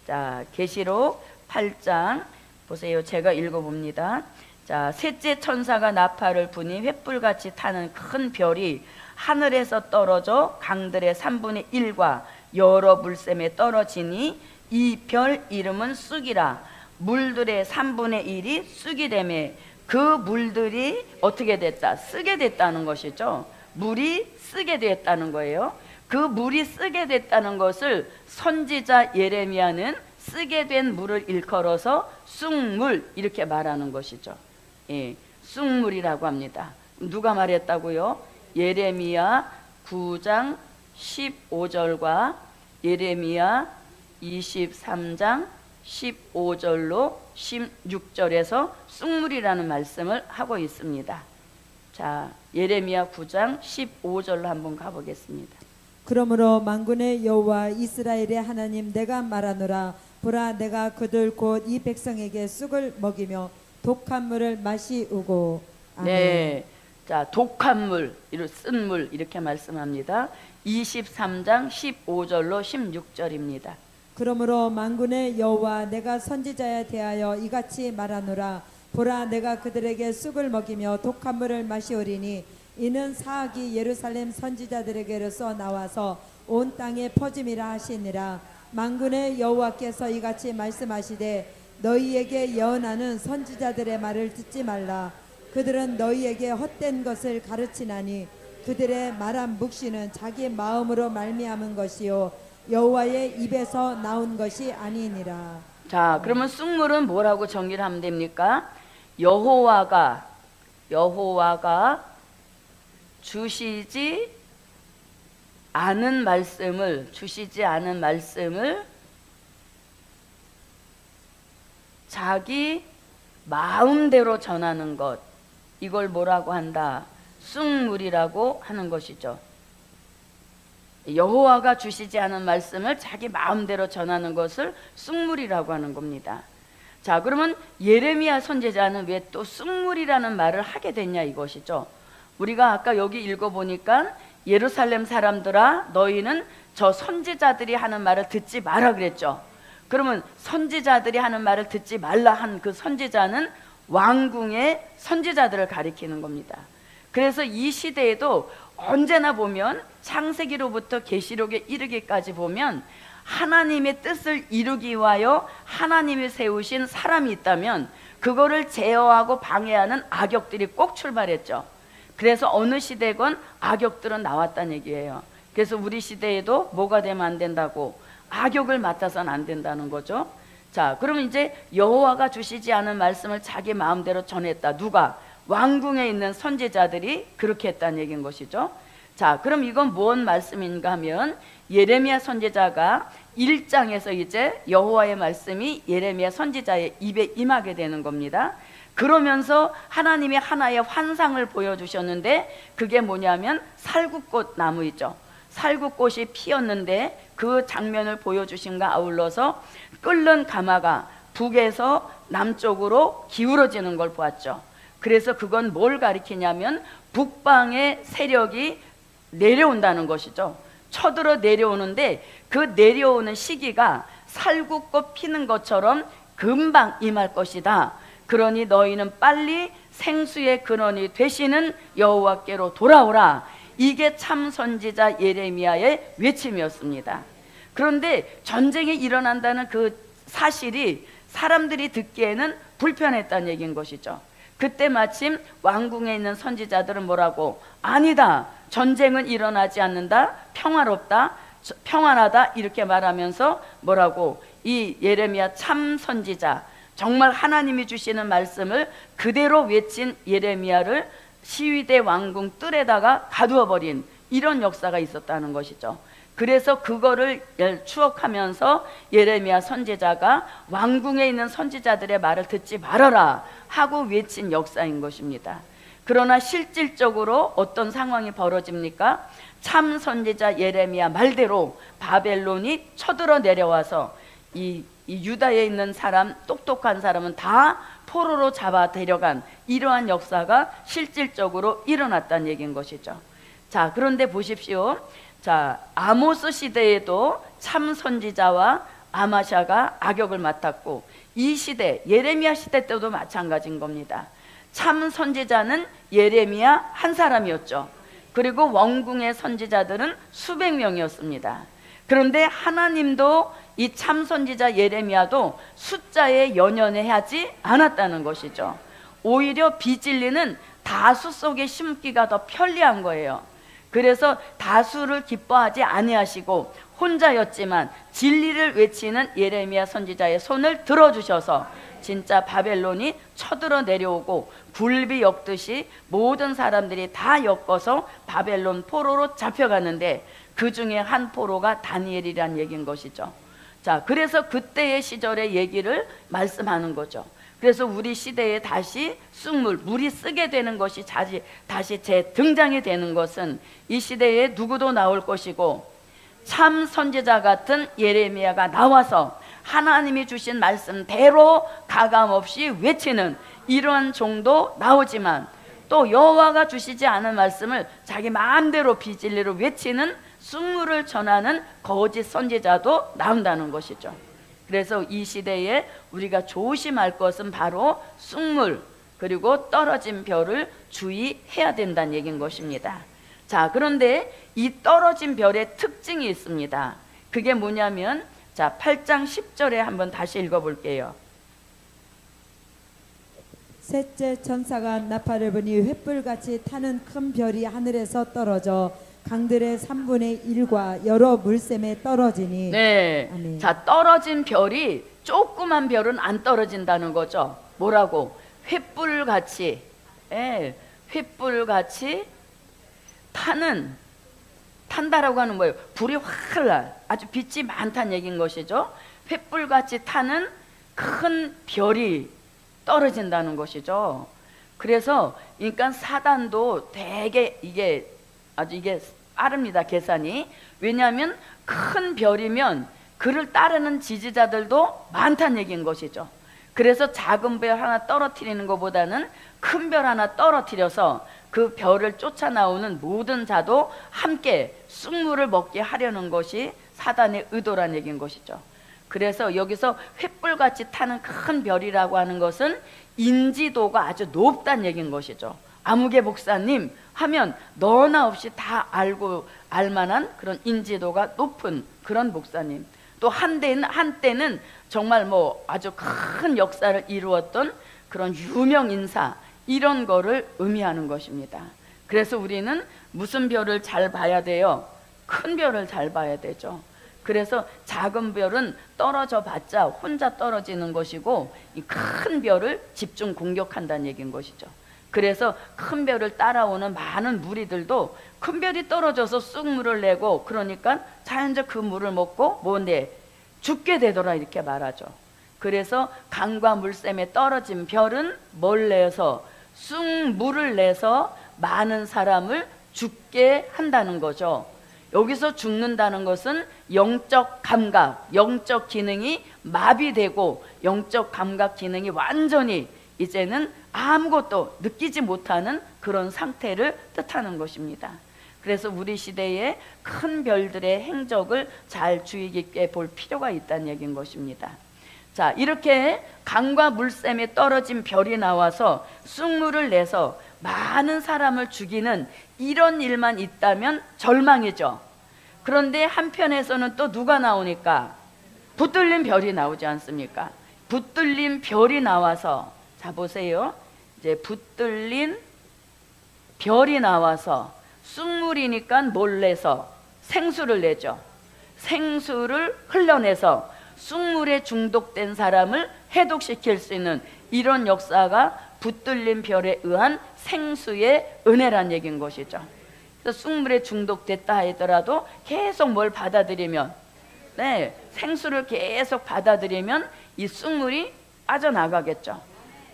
자, 계시록 8장 보세요. 제가 읽어봅니다. 자, 셋째 천사가 나팔을 부니 횃불같이 타는 큰 별이 하늘에서 떨어져 강들의 3분의 1과 여러 물샘에 떨어지니 이 별 이름은 쑥이라. 물들의 3분의 1이 쑥이 되매 그 물들이 어떻게 됐다? 쓰게 됐다는 것이죠. 물이 쓰게 됐다는 거예요. 그 물이 쓰게 됐다는 것을 선지자 예레미야는 쓰게 된 물을 일컬어서 쑥물 이렇게 말하는 것이죠. 예, 쑥물이라고 합니다. 누가 말했다고요? 예레미야 9장 15절과 예레미야 23장 15절로 16절에서 쑥물이라는 말씀을 하고 있습니다. 자, 예레미야 9장 15절로 한번 가보겠습니다. 그러므로 만군의 여호와 이스라엘의 하나님 내가 말하노라. 보라, 내가 그들 곧 이 백성에게 쑥을 먹이며 독한 물을 마시우고. 아멘. 네, 자, 독한 물, 쓴 물 이렇게 말씀합니다. 23장 15절로 16절입니다. 그러므로 만군의 여호와 내가 선지자에 대하여 이같이 말하노라. 보라, 내가 그들에게 쑥을 먹이며 독한 물을 마시오리니 이는 사악이 예루살렘 선지자들에게로서 나와서 온 땅에 퍼짐이라 하시니라. 만군의 여호와께서 이같이 말씀하시되 너희에게 예언하는 선지자들의 말을 듣지 말라. 그들은 너희에게 헛된 것을 가르치나니 그들의 말한 묵시는 자기 마음으로 말미암은 것이요 여호와의 입에서 나온 것이 아니니라. 자, 그러면 쑥물은 뭐라고 정의를 하면 됩니까? 여호와가 주시지 않은 말씀을 자기 마음대로 전하는 것, 이걸 뭐라고 한다? 쑥물이라고 하는 것이죠. 여호와가 주시지 않은 말씀을 자기 마음대로 전하는 것을 쑥물이라고 하는 겁니다. 자, 그러면 예레미야 선지자는 왜 또 쑥물이라는 말을 하게 됐냐 이것이죠. 우리가 아까 여기 읽어보니까 예루살렘 사람들아 너희는 저 선지자들이 하는 말을 듣지 마라 그랬죠. 그러면 선지자들이 하는 말을 듣지 말라 한 그 선지자는 왕궁의 선지자들을 가리키는 겁니다. 그래서 이 시대에도 언제나 보면 창세기로부터 계시록에 이르기까지 보면 하나님의 뜻을 이루기 위하여 하나님이 세우신 사람이 있다면 그거를 제어하고 방해하는 악역들이 꼭 출발했죠. 그래서 어느 시대건 악역들은 나왔다는 얘기예요. 그래서 우리 시대에도 뭐가 되면 안 된다고? 악역을 맡아서는 안 된다는 거죠. 자, 그러면 이제 여호와가 주시지 않은 말씀을 자기 마음대로 전했다. 누가? 왕궁에 있는 선지자들이 그렇게 했다는 얘기인 것이죠. 자, 그럼 이건 무슨 말씀인가 하면 예레미야 선지자가 1장에서 이제 여호와의 말씀이 예레미야 선지자의 입에 임하게 되는 겁니다. 그러면서 하나님이 하나의 환상을 보여주셨는데 그게 뭐냐면 살구꽃 나무 있죠. 살구꽃이 피었는데 그 장면을 보여주신과 아울러서 끓는 가마가 북에서 남쪽으로 기울어지는 걸 보았죠. 그래서 그건 뭘 가리키냐면 북방의 세력이 내려온다는 것이죠. 쳐들어 내려오는데 그 내려오는 시기가 살구꽃 피는 것처럼 금방 임할 것이다. 그러니 너희는 빨리 생수의 근원이 되시는 여호와께로 돌아오라. 이게 참 선지자 예레미야의 외침이었습니다. 그런데 전쟁이 일어난다는 그 사실이 사람들이 듣기에는 불편했다는 얘기인 것이죠. 그때 마침 왕궁에 있는 선지자들은 뭐라고? 아니다, 전쟁은 일어나지 않는다, 평화롭다, 평안하다, 이렇게 말하면서 뭐라고? 이 예레미야 참 선지자, 정말 하나님이 주시는 말씀을 그대로 외친 예레미야를 시위대 왕궁 뜰에다가 가두어 버린 이런 역사가 있었다는 것이죠. 그래서 그거를 추억하면서 예레미야 선지자가 왕궁에 있는 선지자들의 말을 듣지 말아라 하고 외친 역사인 것입니다. 그러나 실질적으로 어떤 상황이 벌어집니까? 참 선지자 예레미야 말대로 바벨론이 쳐들어 내려와서 이 유다에 있는 사람, 똑똑한 사람은 다 포로로 잡아 데려간 이러한 역사가 실질적으로 일어났다는 얘기인 것이죠. 자, 그런데 보십시오. 자, 아모스 시대에도 참 선지자와 아마샤가 악역을 맡았고, 이 시대 예레미야 시대 때도 마찬가지인 겁니다. 참 선지자는 예레미야 한 사람이었죠. 그리고 왕궁의 선지자들은 수백 명이었습니다. 그런데 하나님도 이 참 선지자 예레미야도 숫자에 연연해하지 않았다는 것이죠. 오히려 비진리는 다수 속에 심기가 더 편리한 거예요. 그래서 다수를 기뻐하지 아니하시고 혼자였지만 진리를 외치는 예레미야 선지자의 손을 들어주셔서 진짜 바벨론이 쳐들어 내려오고 굴비 엮듯이 모든 사람들이 다 엮어서 바벨론 포로로 잡혀가는데 그 중에 한 포로가 다니엘이란 얘기인 것이죠. 자, 그래서 그때의 시절의 얘기를 말씀하는 거죠. 그래서 우리 시대에 다시 쑥물, 물이 쓰게 되는 것이 다시 재등장이 되는 것은 이 시대에 누구도 나올 것이고 참 선지자 같은 예레미야가 나와서 하나님이 주신 말씀대로 가감없이 외치는 이러한 종도 나오지만 또 여호와가 주시지 않은 말씀을 자기 마음대로 비진리로 외치는 쑥물을 전하는 거짓 선지자도 나온다는 것이죠. 그래서 이 시대에 우리가 조심할 것은 바로 쑥물 그리고 떨어진 별을 주의해야 된다는 얘기인 것입니다. 자, 그런데 이 떨어진 별의 특징이 있습니다. 그게 뭐냐면 자, 8장 10절에 한번 다시 읽어볼게요. 셋째 천사가 나팔을 부니 횃불같이 타는 큰 별이 하늘에서 떨어져 강들의 3분의 1과 여러 물샘에 떨어지니. 네. 아멘. 자, 떨어진 별이 조그만 별은 안 떨어진다는 거죠. 뭐라고? 횃불같이, 예, 횃불같이 탄다라고 하는 거예요. 불이 확 나, 아주 빛이 많다는 얘기인 것이죠. 횃불같이 타는 큰 별이 떨어진다는 것이죠. 그래서 그러니까 사단도 되게 이게 빠릅니다, 계산이. 왜냐하면 큰 별이면 그를 따르는 지지자들도 많다는 얘기인 것이죠. 그래서 작은 별 하나 떨어뜨리는 것보다는 큰 별 하나 떨어뜨려서 그 별을 쫓아 나오는 모든 자도 함께 쑥물을 먹게 하려는 것이 사단의 의도란 얘기인 것이죠. 그래서 여기서 횃불같이 타는 큰 별이라고 하는 것은 인지도가 아주 높다는 얘기인 것이죠. 아무개 목사님 하면 너나 없이 다 알만한 그런 인지도가 높은 그런 목사님, 또 한때는 정말 뭐 아주 큰 역사를 이루었던 그런 유명 인사, 이런 거를 의미하는 것입니다. 그래서 우리는 무슨 별을 잘 봐야 돼요? 큰 별을 잘 봐야 되죠. 그래서 작은 별은 떨어져 봤자 혼자 떨어지는 것이고 이 큰 별을 집중 공격한다는 얘기인 것이죠. 그래서 큰 별을 따라오는 많은 무리들도 큰 별이 떨어져서 쑥물을 내고 그러니까 자연적 그 물을 먹고 뭔데 죽게 되더라 이렇게 말하죠. 그래서 강과 물샘에 떨어진 별은 뭘 내서 쑥물을 내서 많은 사람을 죽게 한다는 거죠. 여기서 죽는다는 것은 영적 감각, 영적 기능이 마비되고 영적 감각 기능이 완전히 이제는 아무것도 느끼지 못하는 그런 상태를 뜻하는 것입니다. 그래서 우리 시대에 큰 별들의 행적을 잘 주의 깊게 볼 필요가 있다는 얘기인 것입니다. 자, 이렇게 강과 물샘에 떨어진 별이 나와서 쑥물을 내서 많은 사람을 죽이는 이런 일만 있다면 절망이죠. 그런데 한편에서는 또 누가 나오니까? 붙들린 별이 나오지 않습니까? 붙들린 별이 나와서, 자 보세요. 이제 붙들린 별이 나와서 쑥물이니까 몰래서 생수를 내죠. 생수를 흘러내서 쑥물에 중독된 사람을 해독시킬 수 있는 이런 역사가 붙들린 별에 의한 생수의 은혜란 얘기인 것이죠. 그래서 쑥물에 중독됐다 하더라도 계속 뭘 받아들이면, 네, 생수를 계속 받아들이면 이 쑥물이 빠져나가겠죠.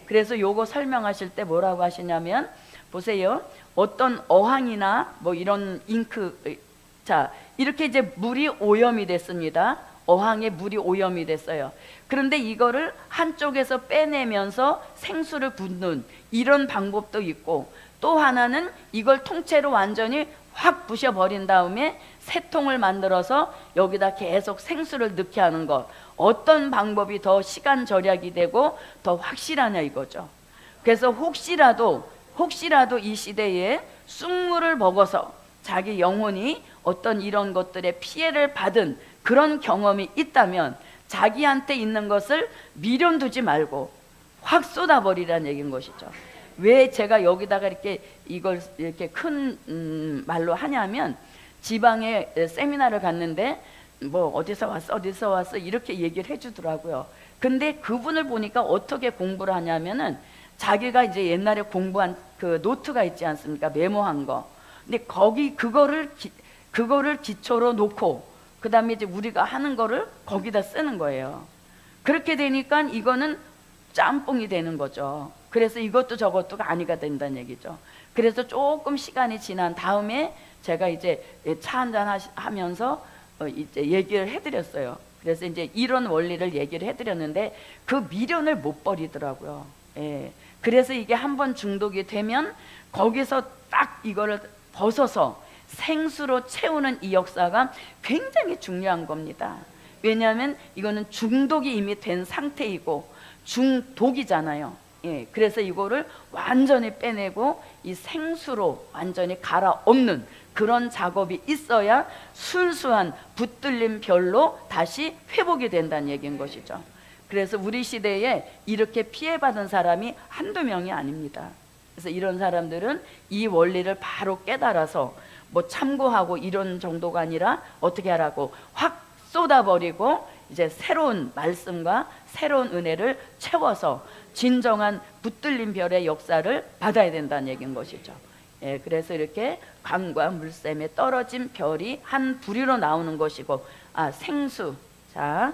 그래서 요거 설명하실 때 뭐라고 하시냐면, 보세요. 어떤 어항이나 뭐 이런 잉크, 자, 이렇게 이제 물이 오염이 됐습니다. 어항에 물이 오염이 됐어요. 그런데 이거를 한쪽에서 빼내면서 생수를 붓는 이런 방법도 있고, 또 하나는 이걸 통째로 완전히 확 부셔버린 다음에 새 통을 만들어서 여기다 계속 생수를 넣게 하는 것, 어떤 방법이 더 시간 절약이 되고 더 확실하냐 이거죠. 그래서 혹시라도 이 시대에 쑥물을 먹어서 자기 영혼이 어떤 이런 것들의 피해를 받은 그런 경험이 있다면 자기한테 있는 것을 미련두지 말고 확 쏟아버리라는 얘기인 것이죠. 왜 제가 여기다가 이걸 이렇게 큰 말로 하냐면, 지방에 세미나를 갔는데 뭐 어디서 왔어 이렇게 얘기를 해주더라고요. 근데 그분을 보니까 어떻게 공부를 하냐면은 자기가 이제 옛날에 공부한 그 노트가 있지 않습니까? 메모한 거. 근데 그거를 기초로 놓고 그 다음에 이제 우리가 하는 거를 거기다 쓰는 거예요. 그렇게 되니까 이거는 짬뽕이 되는 거죠. 그래서 이것도 저것도가 아니가 된다는 얘기죠. 그래서 조금 시간이 지난 다음에 제가 이제 차 한잔 하면서 이제 얘기를 해드렸어요. 그래서 이제 이런 원리를 얘기를 해드렸는데 그 미련을 못 버리더라고요. 예. 그래서 이게 한번 중독이 되면 거기서 딱 이거를 벗어서 생수로 채우는 이 역사가 굉장히 중요한 겁니다. 왜냐하면 이거는 중독이 이미 된 상태이고 중독이잖아요. 예, 그래서 이거를 완전히 빼내고 이 생수로 완전히 갈아엎는 그런 작업이 있어야 순수한 붙들린 별로 다시 회복이 된다는 얘기인 것이죠. 그래서 우리 시대에 이렇게 피해받은 사람이 한두 명이 아닙니다. 그래서 이런 사람들은 이 원리를 바로 깨달아서 뭐 참고하고 이런 정도가 아니라 어떻게 하라고 확 쏟아버리고 이제 새로운 말씀과 새로운 은혜를 채워서 진정한 붙들린 별의 역사를 받아야 된다는 얘기인 것이죠. 예, 그래서 이렇게 강과 물샘에 떨어진 별이 한 부류로 나오는 것이고, 생수. 자,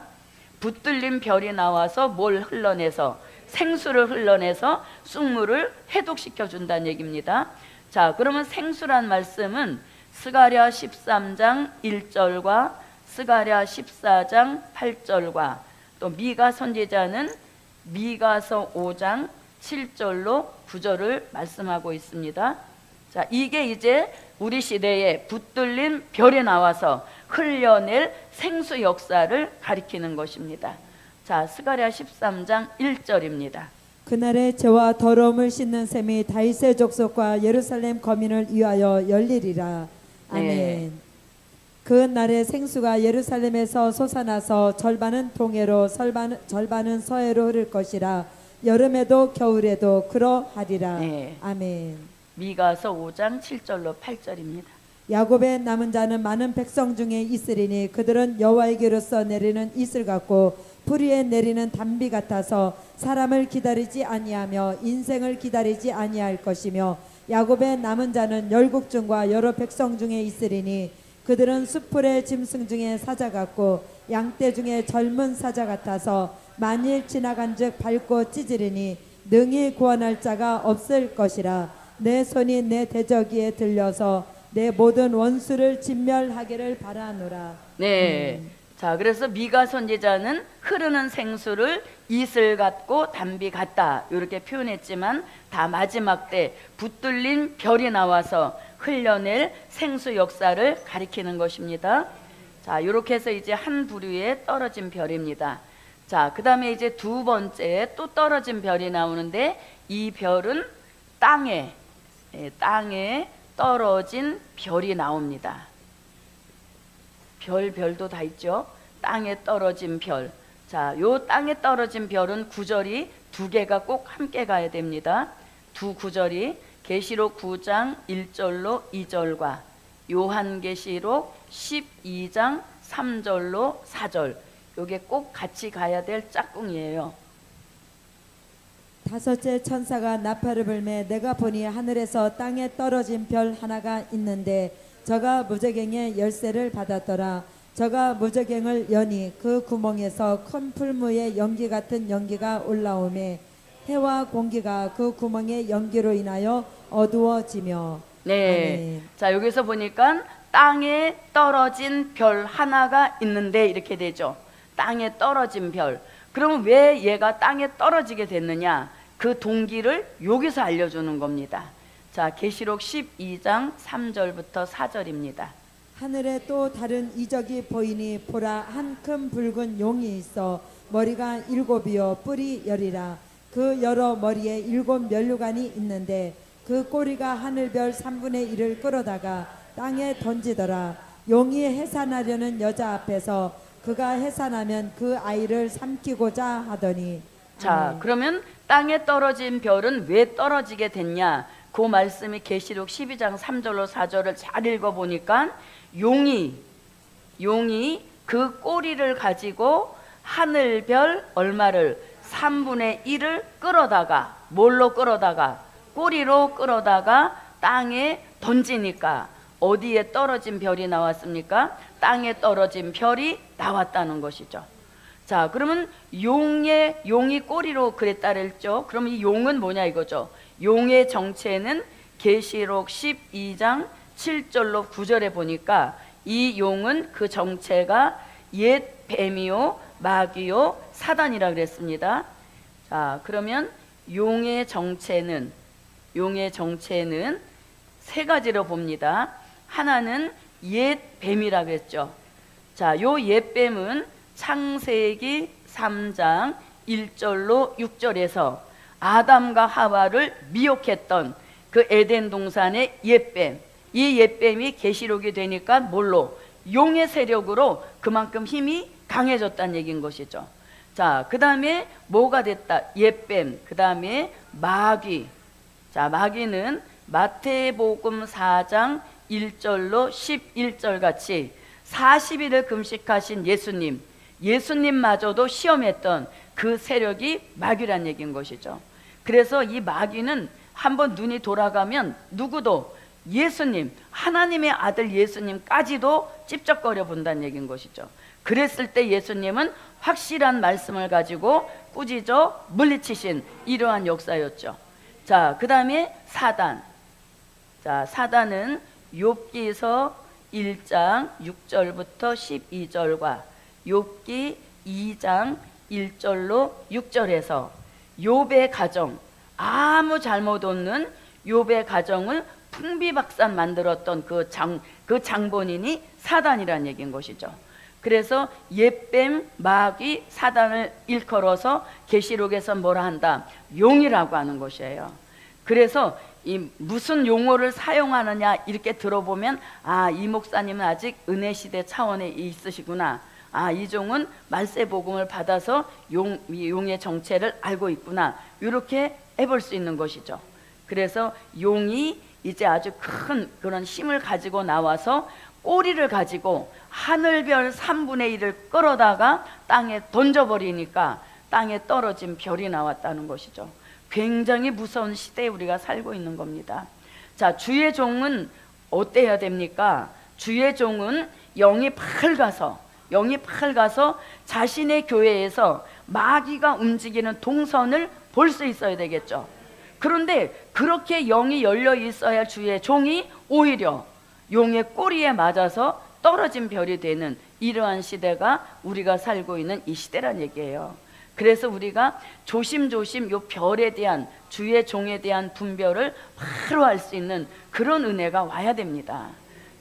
붙들린 별이 나와서 뭘 흘러내서 생수를 흘러내서 쑥물을 해독시켜 준다는 얘기입니다. 자, 그러면 생수란 말씀은 스가랴 13장 1절과 스가랴 14장 8절과 또 미가 선지자는 미가서 5장 7절로 9절을 말씀하고 있습니다. 자, 이게 이제 우리 시대에 붙들린 별이 나와서 흘려낼 생수 역사를 가리키는 것입니다. 자, 스가랴 13장 1절입니다. 그날에 죄와 더러움을 씻는 셈이 다윗의 족속과 예루살렘 거민을 위하여 열리리라. 아멘. 네. 그 날에 생수가 예루살렘에서 솟아나서 절반은 동해로 절반은 서해로 흐를 것이라. 여름에도 겨울에도 그러하리라. 네. 아멘. 미가서 5장 7절로 8절입니다. 야곱의 남은 자는 많은 백성 중에 있으리니 그들은 여호와에게로서 내리는 이슬 같고 풀 위에 내리는 단비 같아서 사람을 기다리지 아니하며 인생을 기다리지 아니할 것이며, 야곱의 남은 자는 열국 중과 여러 백성 중에 있으리니 그들은 숲풀의 짐승 중에 사자 같고 양떼 중에 젊은 사자 같아서 만일 지나간즉 밟고 찢으리니 능히 구원할 자가 없을 것이라. 내 손이 내 대저기에 들려서 내 모든 원수를 진멸하기를 바라노라. 네. 자, 그래서 미가 선지자는 흐르는 생수를 이슬 같고 단비 같다 이렇게 표현했지만 다 마지막 때 붙들린 별이 나와서 흘려낼 생수 역사를 가리키는 것입니다. 자, 이렇게 해서 이제 한 부류에 떨어진 별입니다. 자, 그 다음에 이제 두 번째 또 떨어진 별이 나오는데, 이 별은 땅에 떨어진 별이 나옵니다. 별도 다 있죠. 땅에 떨어진 별. 자, 요 땅에 떨어진 별은 구절이 두 개가 꼭 함께 가야 됩니다. 두 구절이 계시록 9장 1절로 2절과 요한계시록 12장 3절로 4절, 요게 꼭 같이 가야 될 짝꿍이에요. 다섯째 천사가 나팔을 불매 내가 보니 하늘에서 땅에 떨어진 별 하나가 있는데 저가 무저갱의 열쇠를 받았더라. 저가 무저갱을 여니 그 구멍에서 큰 풀무의 연기 같은 연기가 올라오매 해와 공기가 그 구멍의 연기로 인하여 어두워지며. 네. 아멘. 자, 여기서 보니까 땅에 떨어진 별 하나가 있는데 이렇게 되죠. 땅에 떨어진 별. 그러면 왜 얘가 땅에 떨어지게 됐느냐? 그 동기를 여기서 알려주는 겁니다. 자, 계시록 12장 3절부터 4절입니다. 하늘에 또 다른 이적이 보이니 보라 한 큰 붉은 용이 있어 머리가 7이요 뿔이 10이라. 그 여러 머리에 7 면류관이 있는데 그 꼬리가 하늘별 3분의 1을 끌어다가 땅에 던지더라. 용이 해산하려는 여자 앞에서 그가 해산하면 그 아이를 삼키고자 하더니. 자, 아멘. 그러면 땅에 떨어진 별은 왜 떨어지게 됐냐? 그 말씀이 계시록 12장 3절로 4절을 잘 읽어보니까 용이 그 꼬리를 가지고 하늘별 얼마를 3분의 1을 끌어다가, 뭘로 끌어다가? 꼬리로 끌어다가 땅에 던지니까 어디에 떨어진 별이 나왔습니까? 땅에 떨어진 별이 나왔다는 것이죠. 자, 그러면 용이 꼬리로 그랬다 그랬죠. 그럼 이 용은 뭐냐 이거죠. 용의 정체는 계시록 12장 7절로 9절에 보니까 이 용은 그 정체가 옛 뱀이요 마귀요 사단이라 그랬습니다. 자, 그러면 용의 정체는 세 가지로 봅니다. 하나는 옛 뱀이라 그랬죠. 자, 요 옛 뱀은 창세기 3장 1절로 6절에서 아담과 하와를 미혹했던 그 에덴 동산의 옛뱀, 이 옛뱀이 계시록이 되니까 뭘로? 용의 세력으로 그만큼 힘이 강해졌다는 얘기인 것이죠. 자, 그 다음에 뭐가 됐다? 옛뱀. 그 다음에 마귀. 자, 마귀는 마태복음 4장 1절로 11절 같이 40일을 금식하신 예수님마저도 시험했던 그 세력이 마귀란 얘기인 것이죠. 그래서 이 마귀는 한번 눈이 돌아가면 누구도 예수님, 하나님의 아들 예수님까지도 찝쩍거려 본다는 얘기인 것이죠. 그랬을 때 예수님은 확실한 말씀을 가지고 꾸짖어 물리치신 이러한 역사였죠. 자, 그 다음에 사단. 자, 사단은 욥기서 1장 6절부터 12절과 욥기 2장 1절로 6절에서 욥의 가정, 아무 잘못 없는 욥의 가정을 풍비박산 만들었던 그 장본인이 사단이라는 얘기인 것이죠. 그래서 옛뱀, 마귀, 사단을 일컬어서 계시록에서 뭐라 한다? 용이라고 하는 것이에요. 그래서 이 무슨 용어를 사용하느냐 이렇게 들어보면 아, 이 목사님은 아직 은혜시대 차원에 있으시구나. 아, 이 종은 말세복음을 받아서 용의 정체를 알고 있구나. 이렇게 해볼 수 있는 것이죠. 그래서 용이 이제 아주 큰 그런 힘을 가지고 나와서 꼬리를 가지고 하늘별 3분의 1을 끌어다가 땅에 던져버리니까 땅에 떨어진 별이 나왔다는 것이죠. 굉장히 무서운 시대에 우리가 살고 있는 겁니다. 자, 주의 종은 어때야 됩니까? 주의 종은 영이 밝아서 자신의 교회에서 마귀가 움직이는 동선을 볼 수 있어야 되겠죠. 그런데 그렇게 영이 열려 있어야 주의 종이 오히려 용의 꼬리에 맞아서 떨어진 별이 되는 이러한 시대가 우리가 살고 있는 이 시대란 얘기예요. 그래서 우리가 조심조심 요 별에 대한, 주의 종에 대한 분별을 바로 알 수 있는 그런 은혜가 와야 됩니다.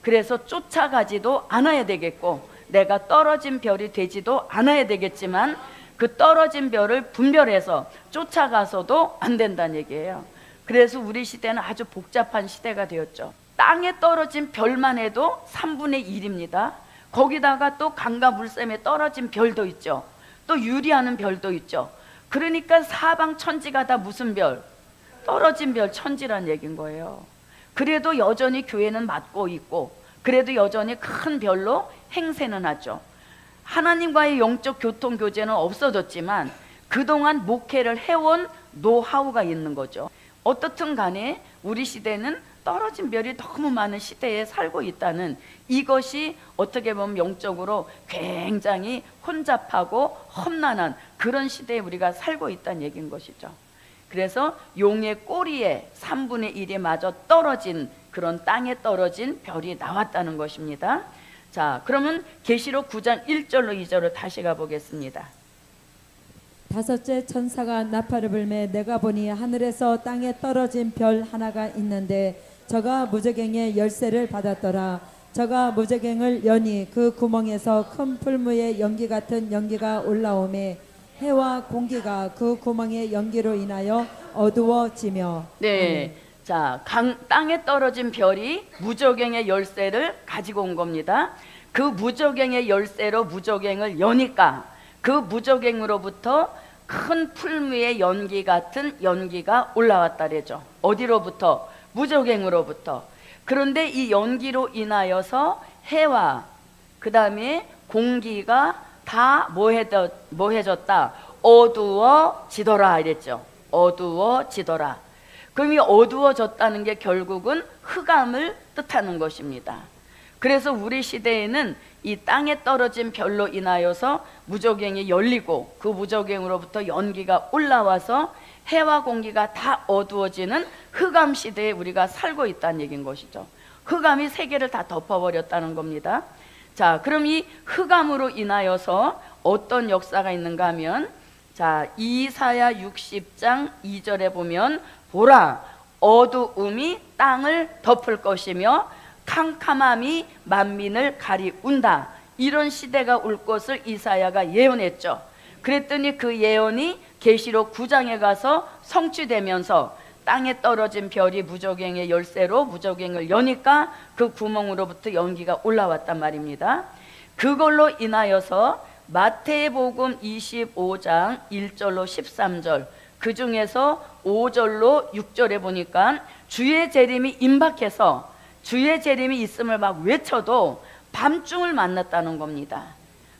그래서 쫓아가지도 않아야 되겠고, 내가 떨어진 별이 되지도 않아야 되겠지만, 그 떨어진 별을 분별해서 쫓아가서도 안 된다는 얘기예요. 그래서 우리 시대는 아주 복잡한 시대가 되었죠. 땅에 떨어진 별만 해도 3분의 1입니다. 거기다가 또 강과 물샘에 떨어진 별도 있죠. 또 유리하는 별도 있죠. 그러니까 사방 천지가 다 무슨 별? 떨어진 별, 천지란 얘기인 거예요. 그래도 여전히 교회는 맞고 있고, 그래도 여전히 큰 별로 행세는 하죠. 하나님과의 영적 교통 교제는 없어졌지만 그동안 목회를 해온 노하우가 있는 거죠. 어떻든 간에 우리 시대는 떨어진 별이 너무 많은 시대에 살고 있다는, 이것이 어떻게 보면 영적으로 굉장히 혼잡하고 험난한 그런 시대에 우리가 살고 있다는 얘기인 것이죠. 그래서 용의 꼬리에 3분의 1이 마저 떨어진, 그런 땅에 떨어진 별이 나왔다는 것입니다. 자, 그러면 계시록 9장 1절로 2절을 다시 가보겠습니다. 다섯째 천사가 나팔을 불매 내가 보니 하늘에서 땅에 떨어진 별 하나가 있는데 저가 무저갱의 열쇠를 받았더라. 저가 무저갱을 여니 그 구멍에서 큰 풀무의 연기 같은 연기가 올라오매 해와 공기가 그 구멍의 연기로 인하여 어두워지며. 네, 자, 땅에 떨어진 별이 무저갱의 열쇠를 가지고 온 겁니다. 그 무저갱의 열쇠로 무저갱을 여니까 그 무저갱으로부터 큰 풀무의 연기 같은 연기가 올라왔다래죠. 어디로부터? 무저갱으로부터. 그런데 이 연기로 인하여서 해와 그 다음에 공기가 다 뭐해졌다? 어두워지더라 이랬죠. 어두워지더라. 그럼 이 어두워졌다는 게 결국은 흑암을 뜻하는 것입니다. 그래서 우리 시대에는 이 땅에 떨어진 별로 인하여서 무저갱이 열리고 그 무저갱으로부터 연기가 올라와서 해와 공기가 다 어두워지는 흑암 시대에 우리가 살고 있다는 얘기인 것이죠. 흑암이 세계를 다 덮어버렸다는 겁니다. 자, 그럼 이 흑암으로 인하여서 어떤 역사가 있는가 하면, 자, 이사야 60장 2절에 보면 보라, 어두움이 땅을 덮을 것이며 캄캄함이 만민을 가리운다. 이런 시대가 올 것을 이사야가 예언했죠. 그랬더니 그 예언이 계시록 9장에 가서 성취되면서 땅에 떨어진 별이 무저갱의 열쇠로 무저갱을 여니까 그 구멍으로부터 연기가 올라왔단 말입니다. 그걸로 인하여서 마태복음 25장 1절로 13절, 그 중에서 5절로 6절에 보니까 주의 재림이 임박해서 주의 재림이 있음을 막 외쳐도 밤중을 만났다는 겁니다.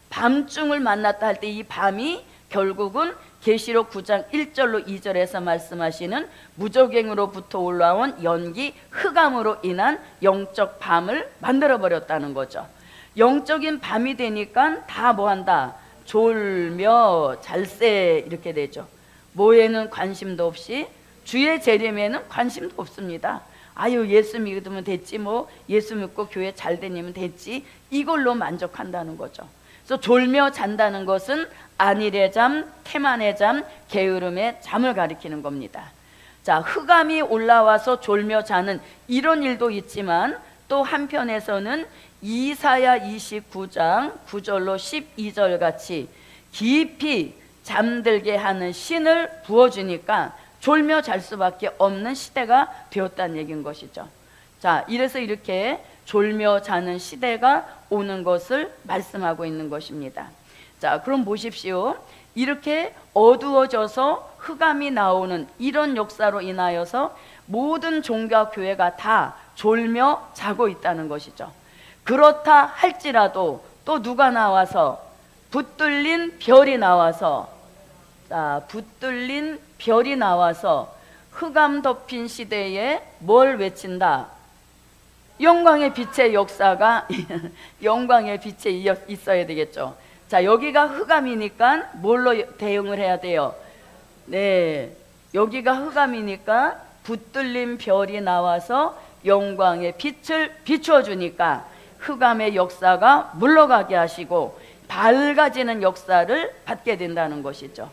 밤중을 만났다 할 때 이 밤이 결국은 계시록 9장 1절로 2절에서 말씀하시는 무저갱으로부터 올라온 연기, 흑암으로 인한 영적 밤을 만들어버렸다는 거죠. 영적인 밤이 되니까 다 뭐한다? 졸며 잘세 이렇게 되죠. 뭐에는 관심도 없이, 주의 재림에는 관심도 없습니다. 아유, 예수 믿으면 됐지, 뭐 예수 믿고 교회 잘 다니면 됐지, 이걸로 만족한다는 거죠. 그래서 졸며 잔다는 것은 안일의 잠, 태만의 잠, 게으름의 잠을 가리키는 겁니다. 자, 흑암이 올라와서 졸며 자는 이런 일도 있지만 또 한편에서는 이사야 29장 9절로 12절 같이 깊이 잠들게 하는 신을 부어주니까 졸며 잘 수밖에 없는 시대가 되었다는 얘기인 것이죠. 자, 이래서 이렇게 졸며 자는 시대가 오는 것을 말씀하고 있는 것입니다. 자, 그럼 보십시오. 이렇게 어두워져서 흑암이 나오는 이런 역사로 인하여서 모든 종교 교회가 다 졸며 자고 있다는 것이죠. 그렇다 할지라도 또 누가 나와서, 붙들린 별이 나와서, 자, 붙들린 별이 나와서 흑암 덮인 시대에 뭘 외친다? 영광의 빛의 역사가 영광의 빛에 있어야 되겠죠. 자, 여기가 흑암이니까 뭘로 대응을 해야 돼요? 네, 여기가 흑암이니까 붙들린 별이 나와서 영광의 빛을 비추어 주니까 흑암의 역사가 물러가게 하시고 밝아지는 역사를 받게 된다는 것이죠.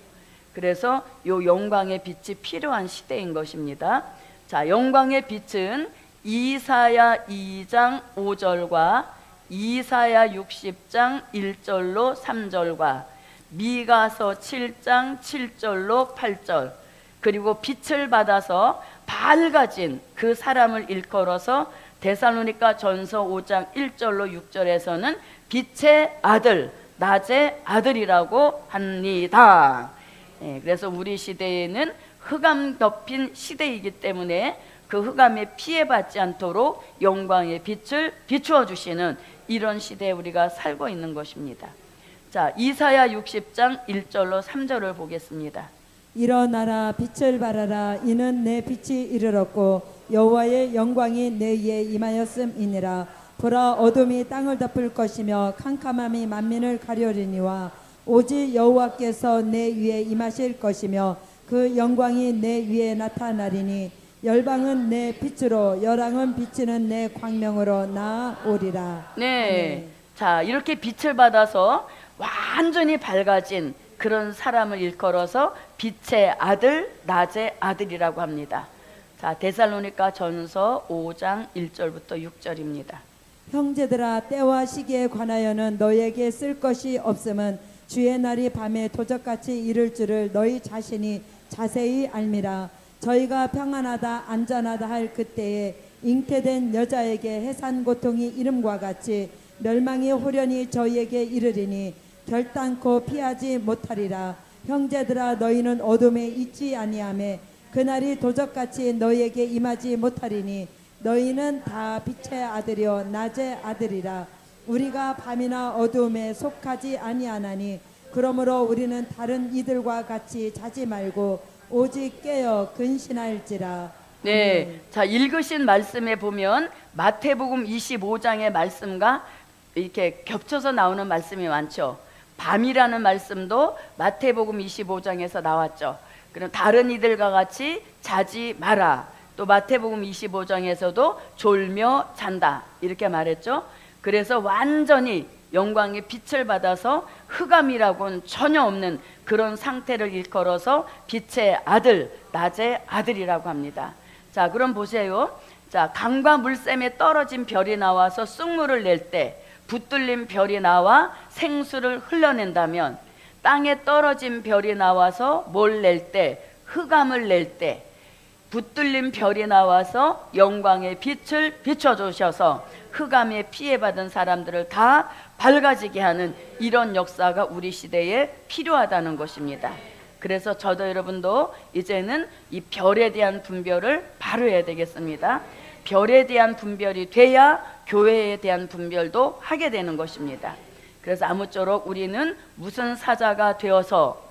그래서 요 영광의 빛이 필요한 시대인 것입니다. 자, 영광의 빛은 이사야 2장 5절과 이사야 60장 1절로 3절과 미가서 7장 7절로 8절, 그리고 빛을 받아서 밝아진 그 사람을 일컬어서 데살로니가 전서 5장 1절로 6절에서는 빛의 아들, 낮의 아들이라고 합니다. 그래서 우리 시대에는 흑암 덮인 시대이기 때문에 그 흑암에 피해받지 않도록 영광의 빛을 비추어 주시는 이런 시대에 우리가 살고 있는 것입니다. 자, 이사야 60장 1절로 3절을 보겠습니다. 일어나라, 빛을 발하라. 이는 내 빛이 이르렀고 여호와의 영광이 내 위에 임하였음이니라. 보라, 어둠이 땅을 덮을 것이며 캄캄함이 만민을 가려리니와 오직 여호와께서 내 위에 임하실 것이며 그 영광이 내 위에 나타나리니 열방은 내 빛으로 열왕은 비치는 내 광명으로 나아오리라. 네. 자, 이렇게 빛을 받아서 완전히 밝아진 그런 사람을 일컬어서 빛의 아들, 낮의 아들이라고 합니다. 자, 데살로니가 전서 5장 1절부터 6절입니다. 형제들아, 때와 시기에 관하여는 너희에게 쓸 것이 없음은 주의 날이 밤에 도적같이 이를 줄을 너희 자신이 자세히 알미라. 저희가 평안하다 안전하다 할 그때에 잉태된 여자에게 해산 고통이 이름과 같이 멸망이 호련히 저희에게 이르리니 결단코 피하지 못하리라. 형제들아, 너희는 어둠에 있지 아니하매 그날이 도적같이 너희에게 임하지 못하리니 너희는 다 빛의 아들이요 낮의 아들이라. 우리가 밤이나 어두움에 속하지 아니하나니 그러므로 우리는 다른 이들과 같이 자지 말고 오직 깨어 근신할지라. 네. 자, 읽으신 말씀에 보면 마태복음 25장의 말씀과 이렇게 겹쳐서 나오는 말씀이 많죠. 밤이라는 말씀도 마태복음 25장에서 나왔죠. 그럼 다른 이들과 같이 자지 마라. 또 마태복음 25장에서도 졸며 잔다 이렇게 말했죠. 그래서 완전히 영광의 빛을 받아서 흑암이라고는 전혀 없는 그런 상태를 일컬어서 빛의 아들, 낮의 아들이라고 합니다. 자, 그럼 보세요. 자, 강과 물샘에 떨어진 별이 나와서 쑥물을 낼 때, 붙들린 별이 나와 생수를 흘러낸다면, 땅에 떨어진 별이 나와서 뭘 낼 때, 흑암을 낼 때, 붙들린 별이 나와서 영광의 빛을 비춰주셔서 흑암에 피해받은 사람들을 다 밝아지게 하는 이런 역사가 우리 시대에 필요하다는 것입니다. 그래서 저도 여러분도 이제는 이 별에 대한 분별을 바로 해야 되겠습니다. 별에 대한 분별이 돼야 교회에 대한 분별도 하게 되는 것입니다. 그래서 아무쪼록 우리는 무슨 사자가 되어서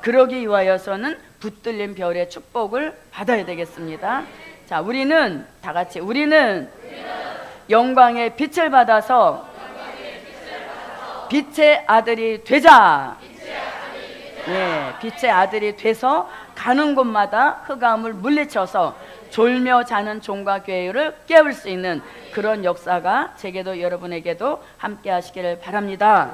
그러기 위하여서는 붙들린 별의 축복을 받아야 되겠습니다. 자, 우리는 다 같이 우리는 영광의 빛을 받아서 빛의 아들이 되자. 네, 빛의 아들이 돼서 가는 곳마다 흑암을 물리쳐서 졸며 자는 종과 교회를 깨울 수 있는 그런 역사가 제게도 여러분에게도 함께 하시기를 바랍니다.